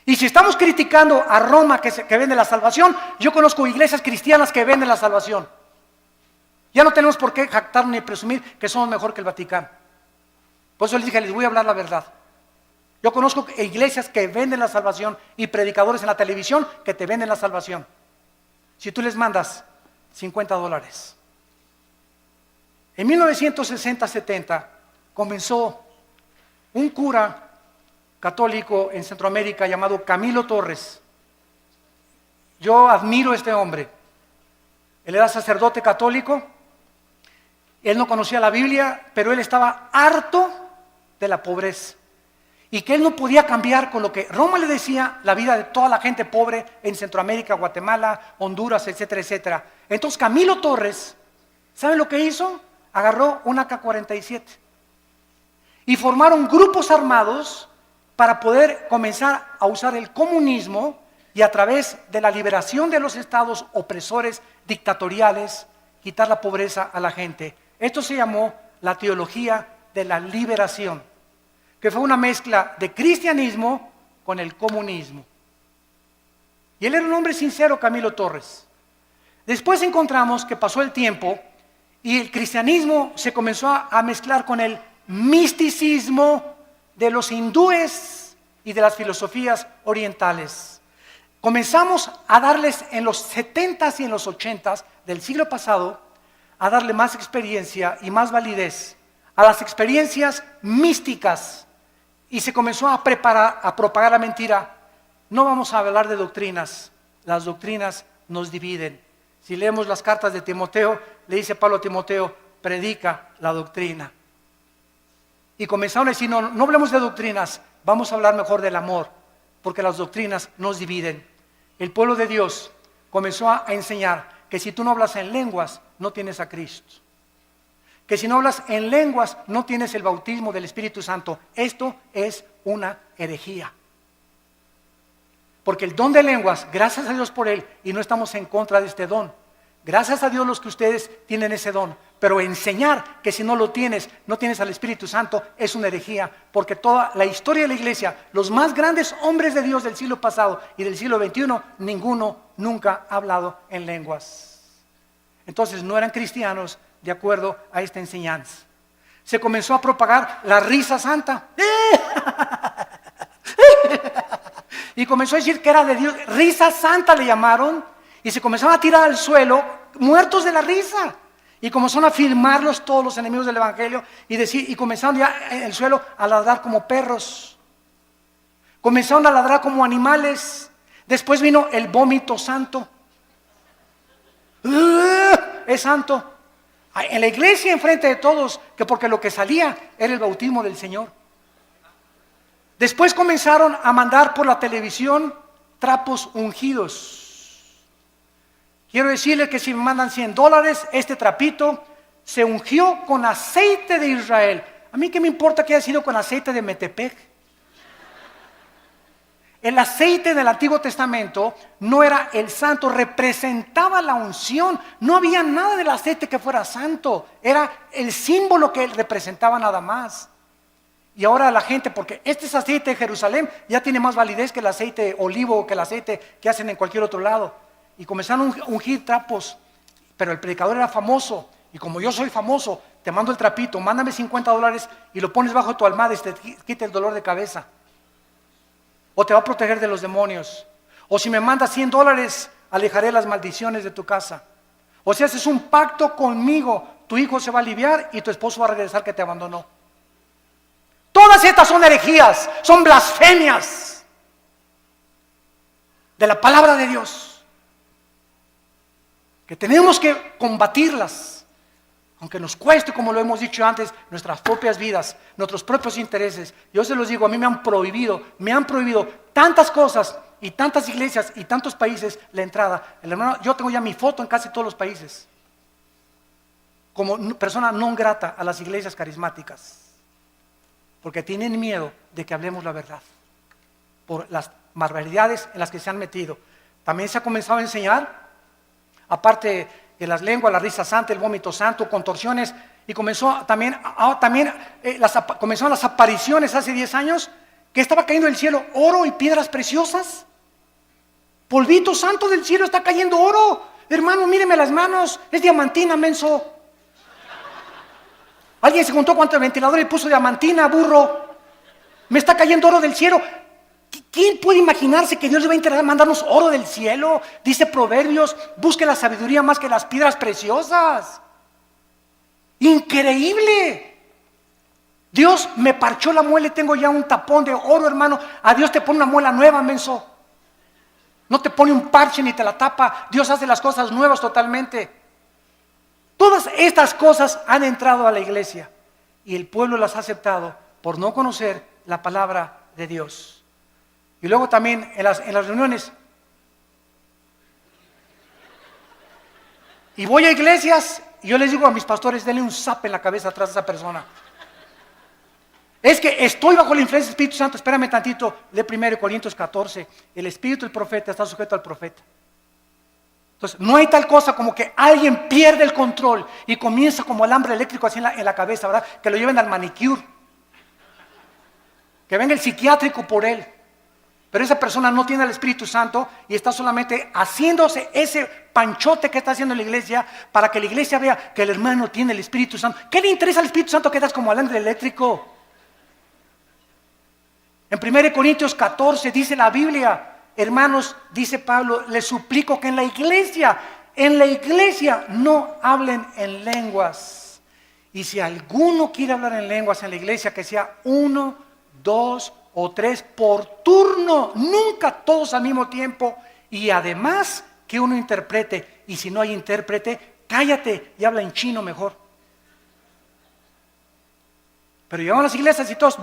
Y si estamos criticando a Roma que vende la salvación, yo conozco iglesias cristianas que venden la salvación. Ya no tenemos por qué jactarnos ni presumir que somos mejor que el Vaticano. Por eso les dije, les voy a hablar la verdad. Yo conozco iglesias que venden la salvación y predicadores en la televisión que te venden la salvación. Si tú les mandas $50. En 1960-70 comenzó un cura católico en Centroamérica llamado Camilo Torres. Yo admiro a este hombre. Él era sacerdote católico. Él no conocía la Biblia, pero él estaba harto de la pobreza. Y que él no podía cambiar con lo que Roma le decía la vida de toda la gente pobre en Centroamérica, Guatemala, Honduras, etcétera, etcétera. Entonces Camilo Torres, ¿saben lo que hizo? Agarró un AK-47 y formaron grupos armados para poder comenzar a usar el comunismo y a través de la liberación de los estados opresores dictatoriales, quitar la pobreza a la gente. Esto se llamó la teología de la liberación, que fue una mezcla de cristianismo con el comunismo. Y él era un hombre sincero, Camilo Torres. Después encontramos que pasó el tiempo Y el cristianismo se comenzó a mezclar con el misticismo de los hindúes y de las filosofías orientales. Comenzamos a darles en los 70s y en los 80s del siglo pasado, a darle más experiencia y más validez a las experiencias místicas, y se comenzó a propagar la mentira. No vamos a hablar de doctrinas, las doctrinas nos dividen. Si leemos las cartas de Timoteo, le dice Pablo a Timoteo, predica la doctrina. Y comenzaron a decir, no hablemos de doctrinas, vamos a hablar mejor del amor, porque las doctrinas nos dividen. El pueblo de Dios comenzó a enseñar que si tú no hablas en lenguas, no tienes a Cristo. Que si no hablas en lenguas, no tienes el bautismo del Espíritu Santo. Esto es una herejía. Porque el don de lenguas, gracias a Dios por él, y no estamos en contra de este don. Gracias a Dios los que ustedes tienen ese don. Pero enseñar que si no lo tienes, no tienes al Espíritu Santo, es una herejía. Porque toda la historia de la iglesia, los más grandes hombres de Dios del siglo pasado y del siglo XXI, ninguno nunca ha hablado en lenguas. Entonces no eran cristianos de acuerdo a esta enseñanza. Se comenzó a propagar la risa santa. Y comenzó a decir que era de Dios. Risa santa le llamaron. Y se comenzaron a tirar al suelo, muertos de la risa. Y comenzaron a filmarlos todos los enemigos del evangelio. Y comenzaron ya en el suelo a ladrar como perros. Comenzaron a ladrar como animales. Después vino el vómito santo. Es santo. En la iglesia, enfrente de todos, que porque lo que salía era el bautismo del Señor. Después comenzaron a mandar por la televisión trapos ungidos. Quiero decirle que si me mandan $100, este trapito se ungió con aceite de Israel. A mí qué me importa que haya sido con aceite de Metepec. El aceite del Antiguo Testamento no era el santo, representaba la unción. No había nada del aceite que fuera santo, era el símbolo que representaba nada más. Y ahora la gente, porque este es aceite de Jerusalén, ya tiene más validez que el aceite olivo o que el aceite que hacen en cualquier otro lado. Y comenzaron a ungir trapos, pero el predicador era famoso. Y como yo soy famoso, te mando el trapito, mándame $50 y lo pones bajo tu almohada y te quita el dolor de cabeza. O te va a proteger de los demonios. O si me mandas $100, alejaré las maldiciones de tu casa. O si haces un pacto conmigo, tu hijo se va a aliviar y tu esposo va a regresar que te abandonó. Todas estas son herejías, son blasfemias de la palabra de Dios, que tenemos que combatirlas, aunque nos cueste, como lo hemos dicho antes, nuestras propias vidas, nuestros propios intereses. Yo se los digo, a mí me han prohibido tantas cosas y tantas iglesias y tantos países la entrada. Hermano, yo tengo ya mi foto en casi todos los países, como persona non grata a las iglesias carismáticas. Porque tienen miedo de que hablemos la verdad, por las barbaridades en las que se han metido. También se ha comenzado a enseñar, aparte de las lenguas, la risa santa, el vómito santo, contorsiones, y comenzaron las apariciones hace 10 años, que estaba cayendo del cielo oro y piedras preciosas. Polvito santo del cielo, está cayendo oro. Hermano, míreme las manos, es diamantina, menso. Alguien se juntó contra el ventilador y puso diamantina, burro. Me está cayendo oro del cielo. ¿Quién puede imaginarse que Dios le va a interesar mandarnos oro del cielo? Dice Proverbios, busque la sabiduría más que las piedras preciosas. Increíble. Dios me parchó la muela y tengo ya un tapón de oro, hermano. A Dios te pone una muela nueva, menso. No te pone un parche ni te la tapa. Dios hace las cosas nuevas totalmente. Todas estas cosas han entrado a la iglesia y el pueblo las ha aceptado por no conocer la palabra de Dios. Y luego también en las reuniones. Y voy a iglesias y yo les digo a mis pastores, denle un zap en la cabeza atrás de esa persona. Es que estoy bajo la influencia del Espíritu Santo. Espérame tantito, lee 1 Corintios 14. El espíritu del profeta está sujeto al profeta. Entonces, no hay tal cosa como que alguien pierde el control y comienza como alambre eléctrico así en la cabeza, ¿verdad? Que lo lleven al manicure. Que venga el psiquiátrico por él. Pero esa persona no tiene el Espíritu Santo y está solamente haciéndose ese panchote que está haciendo la iglesia para que la iglesia vea que el hermano tiene el Espíritu Santo. ¿Qué le interesa al Espíritu Santo que das como alambre eléctrico? En 1 Corintios 14 dice la Biblia, hermanos, dice Pablo, les suplico que en la iglesia no hablen en lenguas. Y si alguno quiere hablar en lenguas en la iglesia, que sea 1, 2 o 3 por turno, nunca todos al mismo tiempo. Y además que uno interprete, y si no hay intérprete, cállate y habla en chino mejor. Pero llegaban a las iglesias y todos,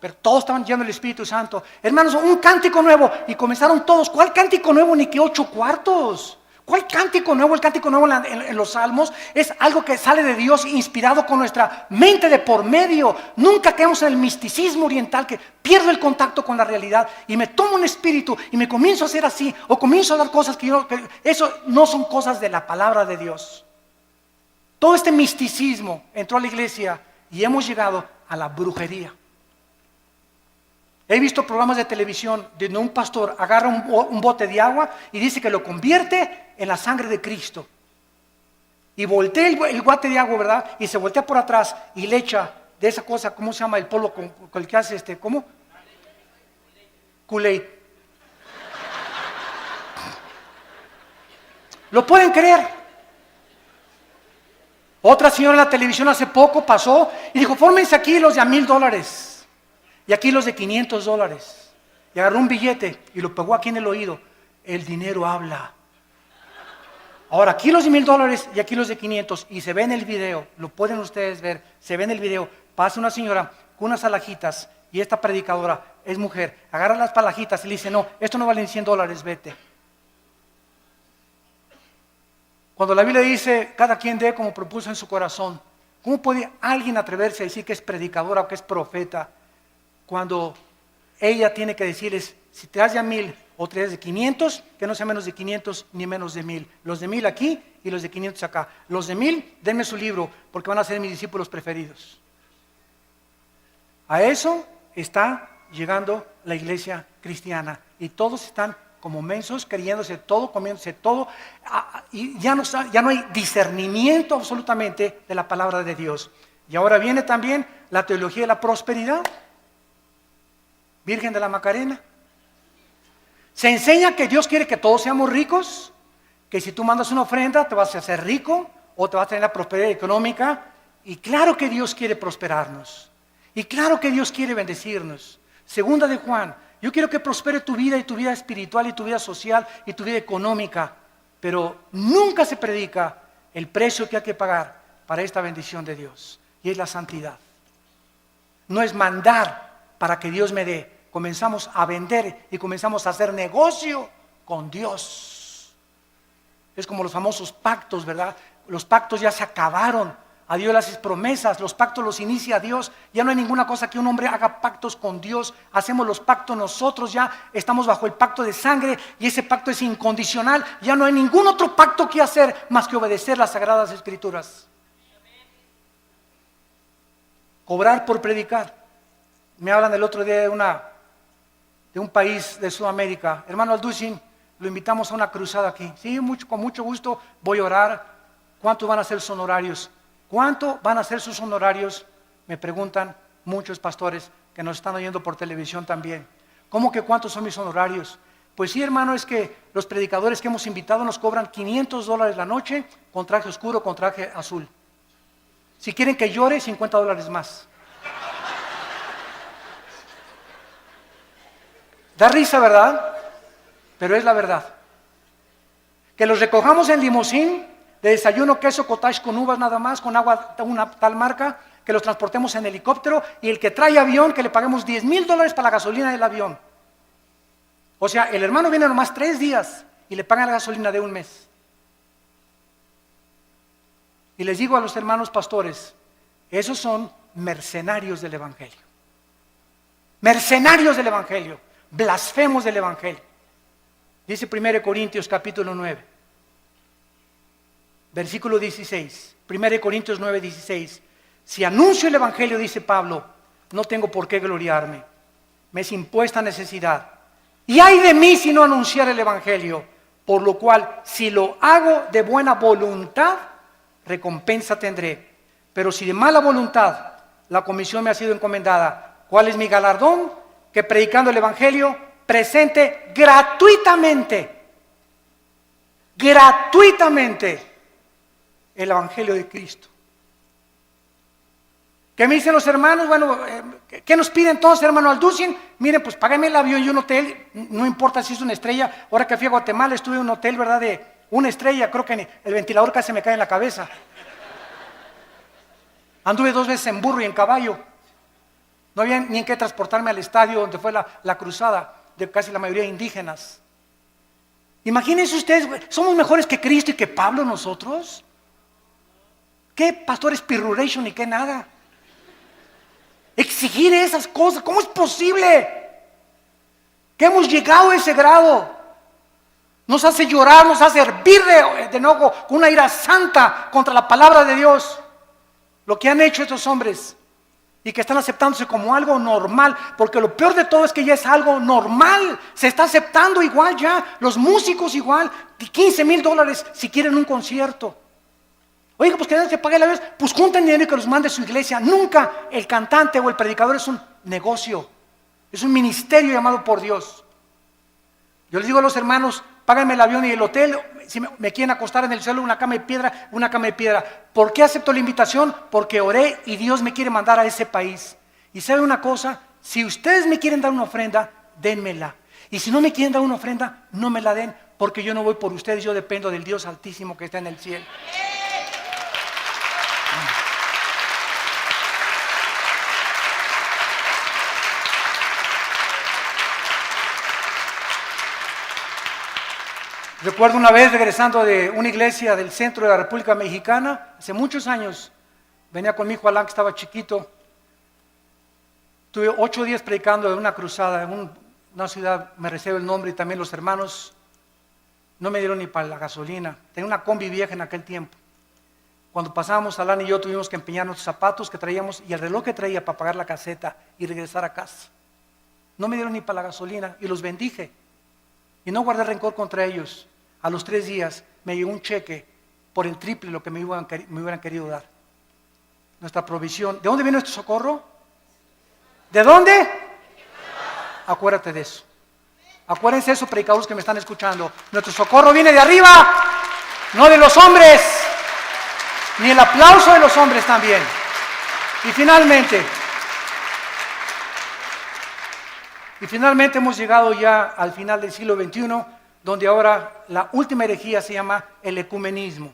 pero todos estaban llenos del Espíritu Santo. Hermanos, un cántico nuevo. Y comenzaron todos. ¿Cuál cántico nuevo? Ni que 8 cuartos. ¿Cuál cántico nuevo? El cántico nuevo en los salmos es algo que sale de Dios, inspirado con nuestra mente de por medio. Nunca caemos en el misticismo oriental que pierdo el contacto con la realidad y me tomo un espíritu y me comienzo a hacer así, o comienzo a dar cosas que eso no son cosas de la palabra de Dios. Todo este misticismo entró a la iglesia y hemos llegado a la brujería. He visto programas de televisión donde un pastor agarra un bote de agua y dice que lo convierte en la sangre de Cristo. Y voltea el bote de agua, ¿verdad? Y se voltea por atrás y le echa de esa cosa, ¿cómo se llama? El polvo con el que hace ¿cómo? Kool-Aid. ¿Lo pueden creer? Otra señora en la televisión hace poco pasó y dijo, fórmense aquí los de $1,000 y aquí los de $500. Y agarró un billete y lo pegó aquí en el oído. El dinero habla. Ahora aquí los de $1,000 y aquí los de 500. Y se ve en el video, lo pueden ustedes ver, se ve en el video. Pasa una señora con unas alhajitas y esta predicadora es mujer. Agarra las alhajitas y le dice, no, esto no vale $100, vete. Cuando la Biblia dice, cada quien dé como propuso en su corazón, ¿cómo puede alguien atreverse a decir que es predicadora o que es profeta cuando ella tiene que decirles, si te das de 1,000 o te das de 500, que no sea menos de 500 ni menos de 1,000? Los de 1,000 aquí y los de 500 acá. Los de 1,000, denme su libro porque van a ser mis discípulos preferidos. A eso está llegando la iglesia cristiana y todos están como mensos, creyéndose todo, comiéndose todo, y ya no hay discernimiento absolutamente de la palabra de Dios. Y ahora viene también la teología de la prosperidad. Virgen de la Macarena. Se enseña que Dios quiere que todos seamos ricos, que si tú mandas una ofrenda te vas a hacer rico o te vas a tener la prosperidad económica. Y claro que Dios quiere prosperarnos. Y claro que Dios quiere bendecirnos. Segunda de Juan. Yo quiero que prospere tu vida y tu vida espiritual y tu vida social y tu vida económica, pero nunca se predica el precio que hay que pagar para esta bendición de Dios, y es la santidad. No es mandar para que Dios me dé, comenzamos a vender y comenzamos a hacer negocio con Dios. Es como los famosos pactos, ¿verdad? Los pactos ya se acabaron. A Dios le haces promesas, los pactos los inicia Dios. Ya no hay ninguna cosa que un hombre haga pactos con Dios. Hacemos los pactos nosotros, ya estamos bajo el pacto de sangre y ese pacto es incondicional. Ya no hay ningún otro pacto que hacer más que obedecer las sagradas escrituras. Cobrar por predicar. Me hablan el otro día de un país de Sudamérica. Hermano Alducin, lo invitamos a una cruzada aquí. Sí, con mucho gusto voy a orar. ¿Cuántos van a ser sus honorarios? ¿Cuánto van a ser sus honorarios? Me preguntan muchos pastores que nos están oyendo por televisión también. ¿Cómo que cuántos son mis honorarios? Pues sí, hermano, es que los predicadores que hemos invitado nos cobran $500 la noche con traje oscuro, con traje azul. Si quieren que llore, $50 más. Da risa, ¿verdad? Pero es la verdad. Que los recojamos en limusín, de desayuno, queso, cottage con uvas nada más, con agua de una tal marca, que los transportemos en helicóptero, y el que trae avión, que le paguemos $10,000 para la gasolina del avión. O sea, el hermano viene nomás 3 días y le pagan la gasolina de un mes. Y les digo a los hermanos pastores, esos son mercenarios del Evangelio. Mercenarios del Evangelio, blasfemos del Evangelio. Dice 1 Corintios capítulo 9. Versículo 16, 1 Corintios 9, 16. Si anuncio el Evangelio, dice Pablo, no tengo por qué gloriarme. Me es impuesta necesidad. Y ay de mí si no anunciar el Evangelio, por lo cual, si lo hago de buena voluntad, recompensa tendré. Pero si de mala voluntad, la comisión me ha sido encomendada. ¿Cuál es mi galardón? Que predicando el Evangelio, presente gratuitamente el Evangelio de Cristo. ¿Qué me dicen los hermanos? Bueno, ¿qué nos pide entonces, hermano Alducin? Miren, pues págame el avión y un hotel, no importa si es una estrella. Ahora que fui a Guatemala estuve en un hotel, ¿verdad? De una estrella, creo que el ventilador casi me cae en la cabeza. Anduve 2 veces en burro y en caballo. No había ni en qué transportarme al estadio donde fue la cruzada de casi la mayoría de indígenas. Imagínense ustedes, ¿somos mejores que Cristo y que Pablo nosotros? ¿Qué pastores pirruration y qué nada? Exigir esas cosas, ¿cómo es posible? Que hemos llegado a ese grado. Nos hace llorar, nos hace hervir de enojo con una ira santa contra la palabra de Dios. Lo que han hecho estos hombres y que están aceptándose como algo normal, porque lo peor de todo es que ya es algo normal, se está aceptando igual ya, los músicos igual, $15,000 si quieren un concierto. Oiga, pues que nadie se pague la vez, pues junten dinero y que los mande su iglesia. Nunca el cantante o el predicador es un negocio, es un ministerio llamado por Dios. Yo les digo a los hermanos, páganme el avión y el hotel, si me quieren acostar en el suelo, una cama de piedra, una cama de piedra. ¿Por qué acepto la invitación? Porque oré y Dios me quiere mandar a ese país. Y ¿sabe una cosa? Si ustedes me quieren dar una ofrenda, dénmela. Y si no me quieren dar una ofrenda, no me la den, porque yo no voy por ustedes, yo dependo del Dios Altísimo que está en el cielo. Recuerdo una vez regresando de una iglesia del centro de la República Mexicana, hace muchos años, venía con mi hijo Alan que estaba chiquito, tuve 8 días predicando en una cruzada, en una ciudad, me reservo el nombre, y también los hermanos no me dieron ni para la gasolina, tenía una combi vieja en aquel tiempo. Cuando pasábamos, Alan y yo tuvimos que empeñar nuestros zapatos que traíamos y el reloj que traía para pagar la caseta y regresar a casa. No me dieron ni para la gasolina y los bendije y no guardé rencor contra ellos. A los 3 días me llegó un cheque por el triple de lo que me hubieran querido dar. Nuestra provisión. ¿De dónde viene nuestro socorro? ¿De dónde? Acuérdate de eso. Acuérdense de eso, predicadores que me están escuchando. Nuestro socorro viene de arriba, no de los hombres, ni el aplauso de los hombres también. Y finalmente hemos llegado ya al final del siglo XXI, donde ahora la última herejía se llama el ecumenismo.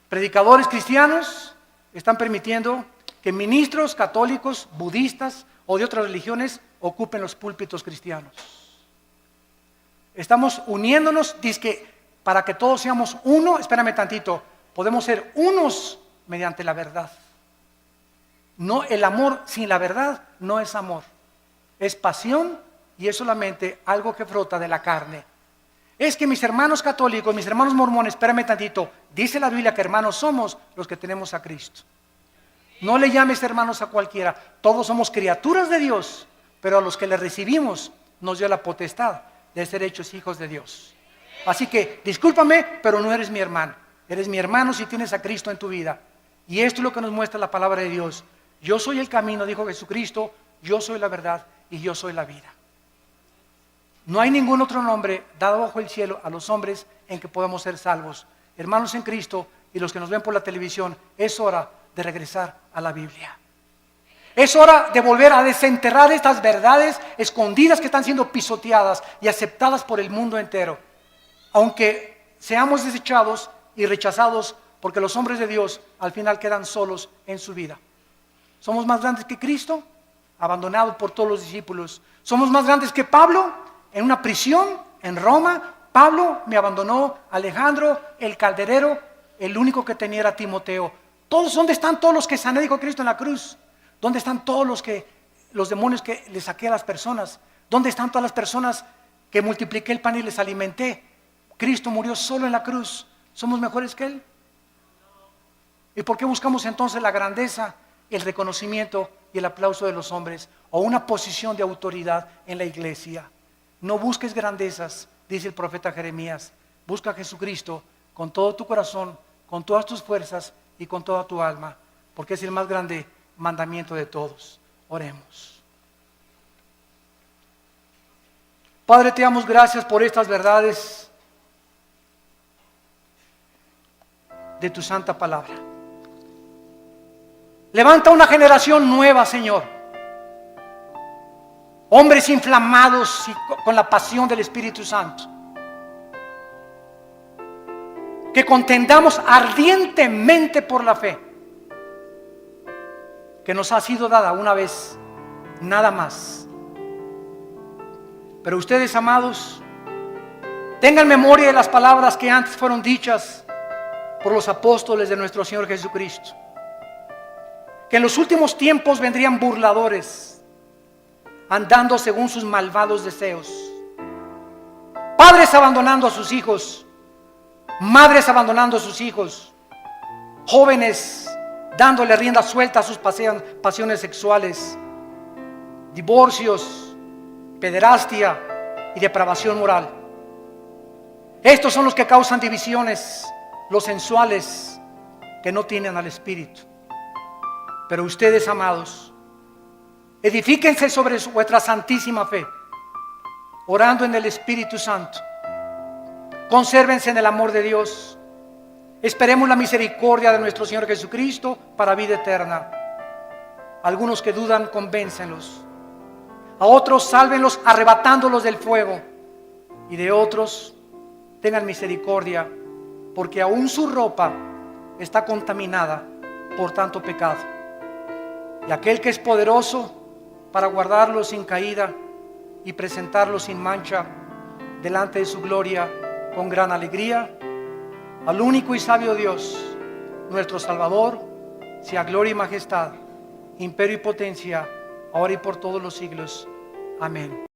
Predicadores cristianos están permitiendo que ministros católicos, budistas o de otras religiones ocupen los púlpitos cristianos. Estamos uniéndonos, dizque para que todos seamos uno. Espérame tantito, podemos ser unos mediante la verdad. No, el amor sin la verdad no es amor, es pasión. Y es solamente algo que brota de la carne. Es que mis hermanos católicos, mis hermanos mormones, espérame tantito, dice la Biblia que hermanos somos los que tenemos a Cristo. No le llames hermanos a cualquiera, todos somos criaturas de Dios, pero a los que le recibimos nos dio la potestad de ser hechos hijos de Dios. Así que, discúlpame, pero no eres mi hermano. Eres mi hermano si tienes a Cristo en tu vida. Y esto es lo que nos muestra la palabra de Dios. Yo soy el camino, dijo Jesucristo, yo soy la verdad y yo soy la vida. No hay ningún otro nombre dado bajo el cielo a los hombres en que podamos ser salvos. Hermanos en Cristo y los que nos ven por la televisión, es hora de regresar a la Biblia. Es hora de volver a desenterrar estas verdades escondidas que están siendo pisoteadas y aceptadas por el mundo entero. Aunque seamos desechados y rechazados, porque los hombres de Dios al final quedan solos en su vida. ¿Somos más grandes que Cristo? Abandonado por todos los discípulos. ¿Somos más grandes que Pablo? En una prisión en Roma, Pablo me abandonó, Alejandro, el calderero, el único que tenía era Timoteo. ¿Dónde están todos los que sané, dijo Cristo en la cruz? ¿Dónde están todos los demonios que le saqué a las personas? ¿Dónde están todas las personas que multipliqué el pan y les alimenté? Cristo murió solo en la cruz. ¿Somos mejores que Él? ¿Y por qué buscamos entonces la grandeza el reconocimiento y el aplauso de los hombres o una posición de autoridad en la iglesia. No busques grandezas, dice el profeta Jeremías. Busca a Jesucristo con todo tu corazón, con todas tus fuerzas y con toda tu alma, porque es el más grande mandamiento de todos. Oremos. Padre, te damos gracias por estas verdades de tu santa palabra. Levanta una generación nueva, Señor. Hombres inflamados y con la pasión del Espíritu Santo. Que contendamos ardientemente por la fe que nos ha sido dada una vez, nada más. Pero ustedes, amados, tengan memoria de las palabras que antes fueron dichas por los apóstoles de nuestro Señor Jesucristo. Que en los últimos tiempos vendrían burladores, andando según sus malvados deseos. Padres abandonando a sus hijos, madres abandonando a sus hijos, jóvenes dándole rienda suelta a sus pasiones sexuales, divorcios, pederastia y depravación moral. Estos son los que causan divisiones, los sensuales que no tienen al Espíritu. Pero ustedes, amados, edifíquense sobre vuestra santísima fe, orando en el Espíritu Santo. Consérvense en el amor de Dios. Esperemos la misericordia de nuestro Señor Jesucristo para vida eterna. Algunos que dudan, convéncenlos. A otros, sálvenlos arrebatándolos del fuego. Y de otros, tengan misericordia, porque aún su ropa está contaminada por tanto pecado. Y aquel que es poderoso para guardarlos sin caída y presentarlos sin mancha delante de su gloria con gran alegría, al único y sabio Dios, nuestro Salvador, sea gloria y majestad, imperio y potencia, ahora y por todos los siglos. Amén.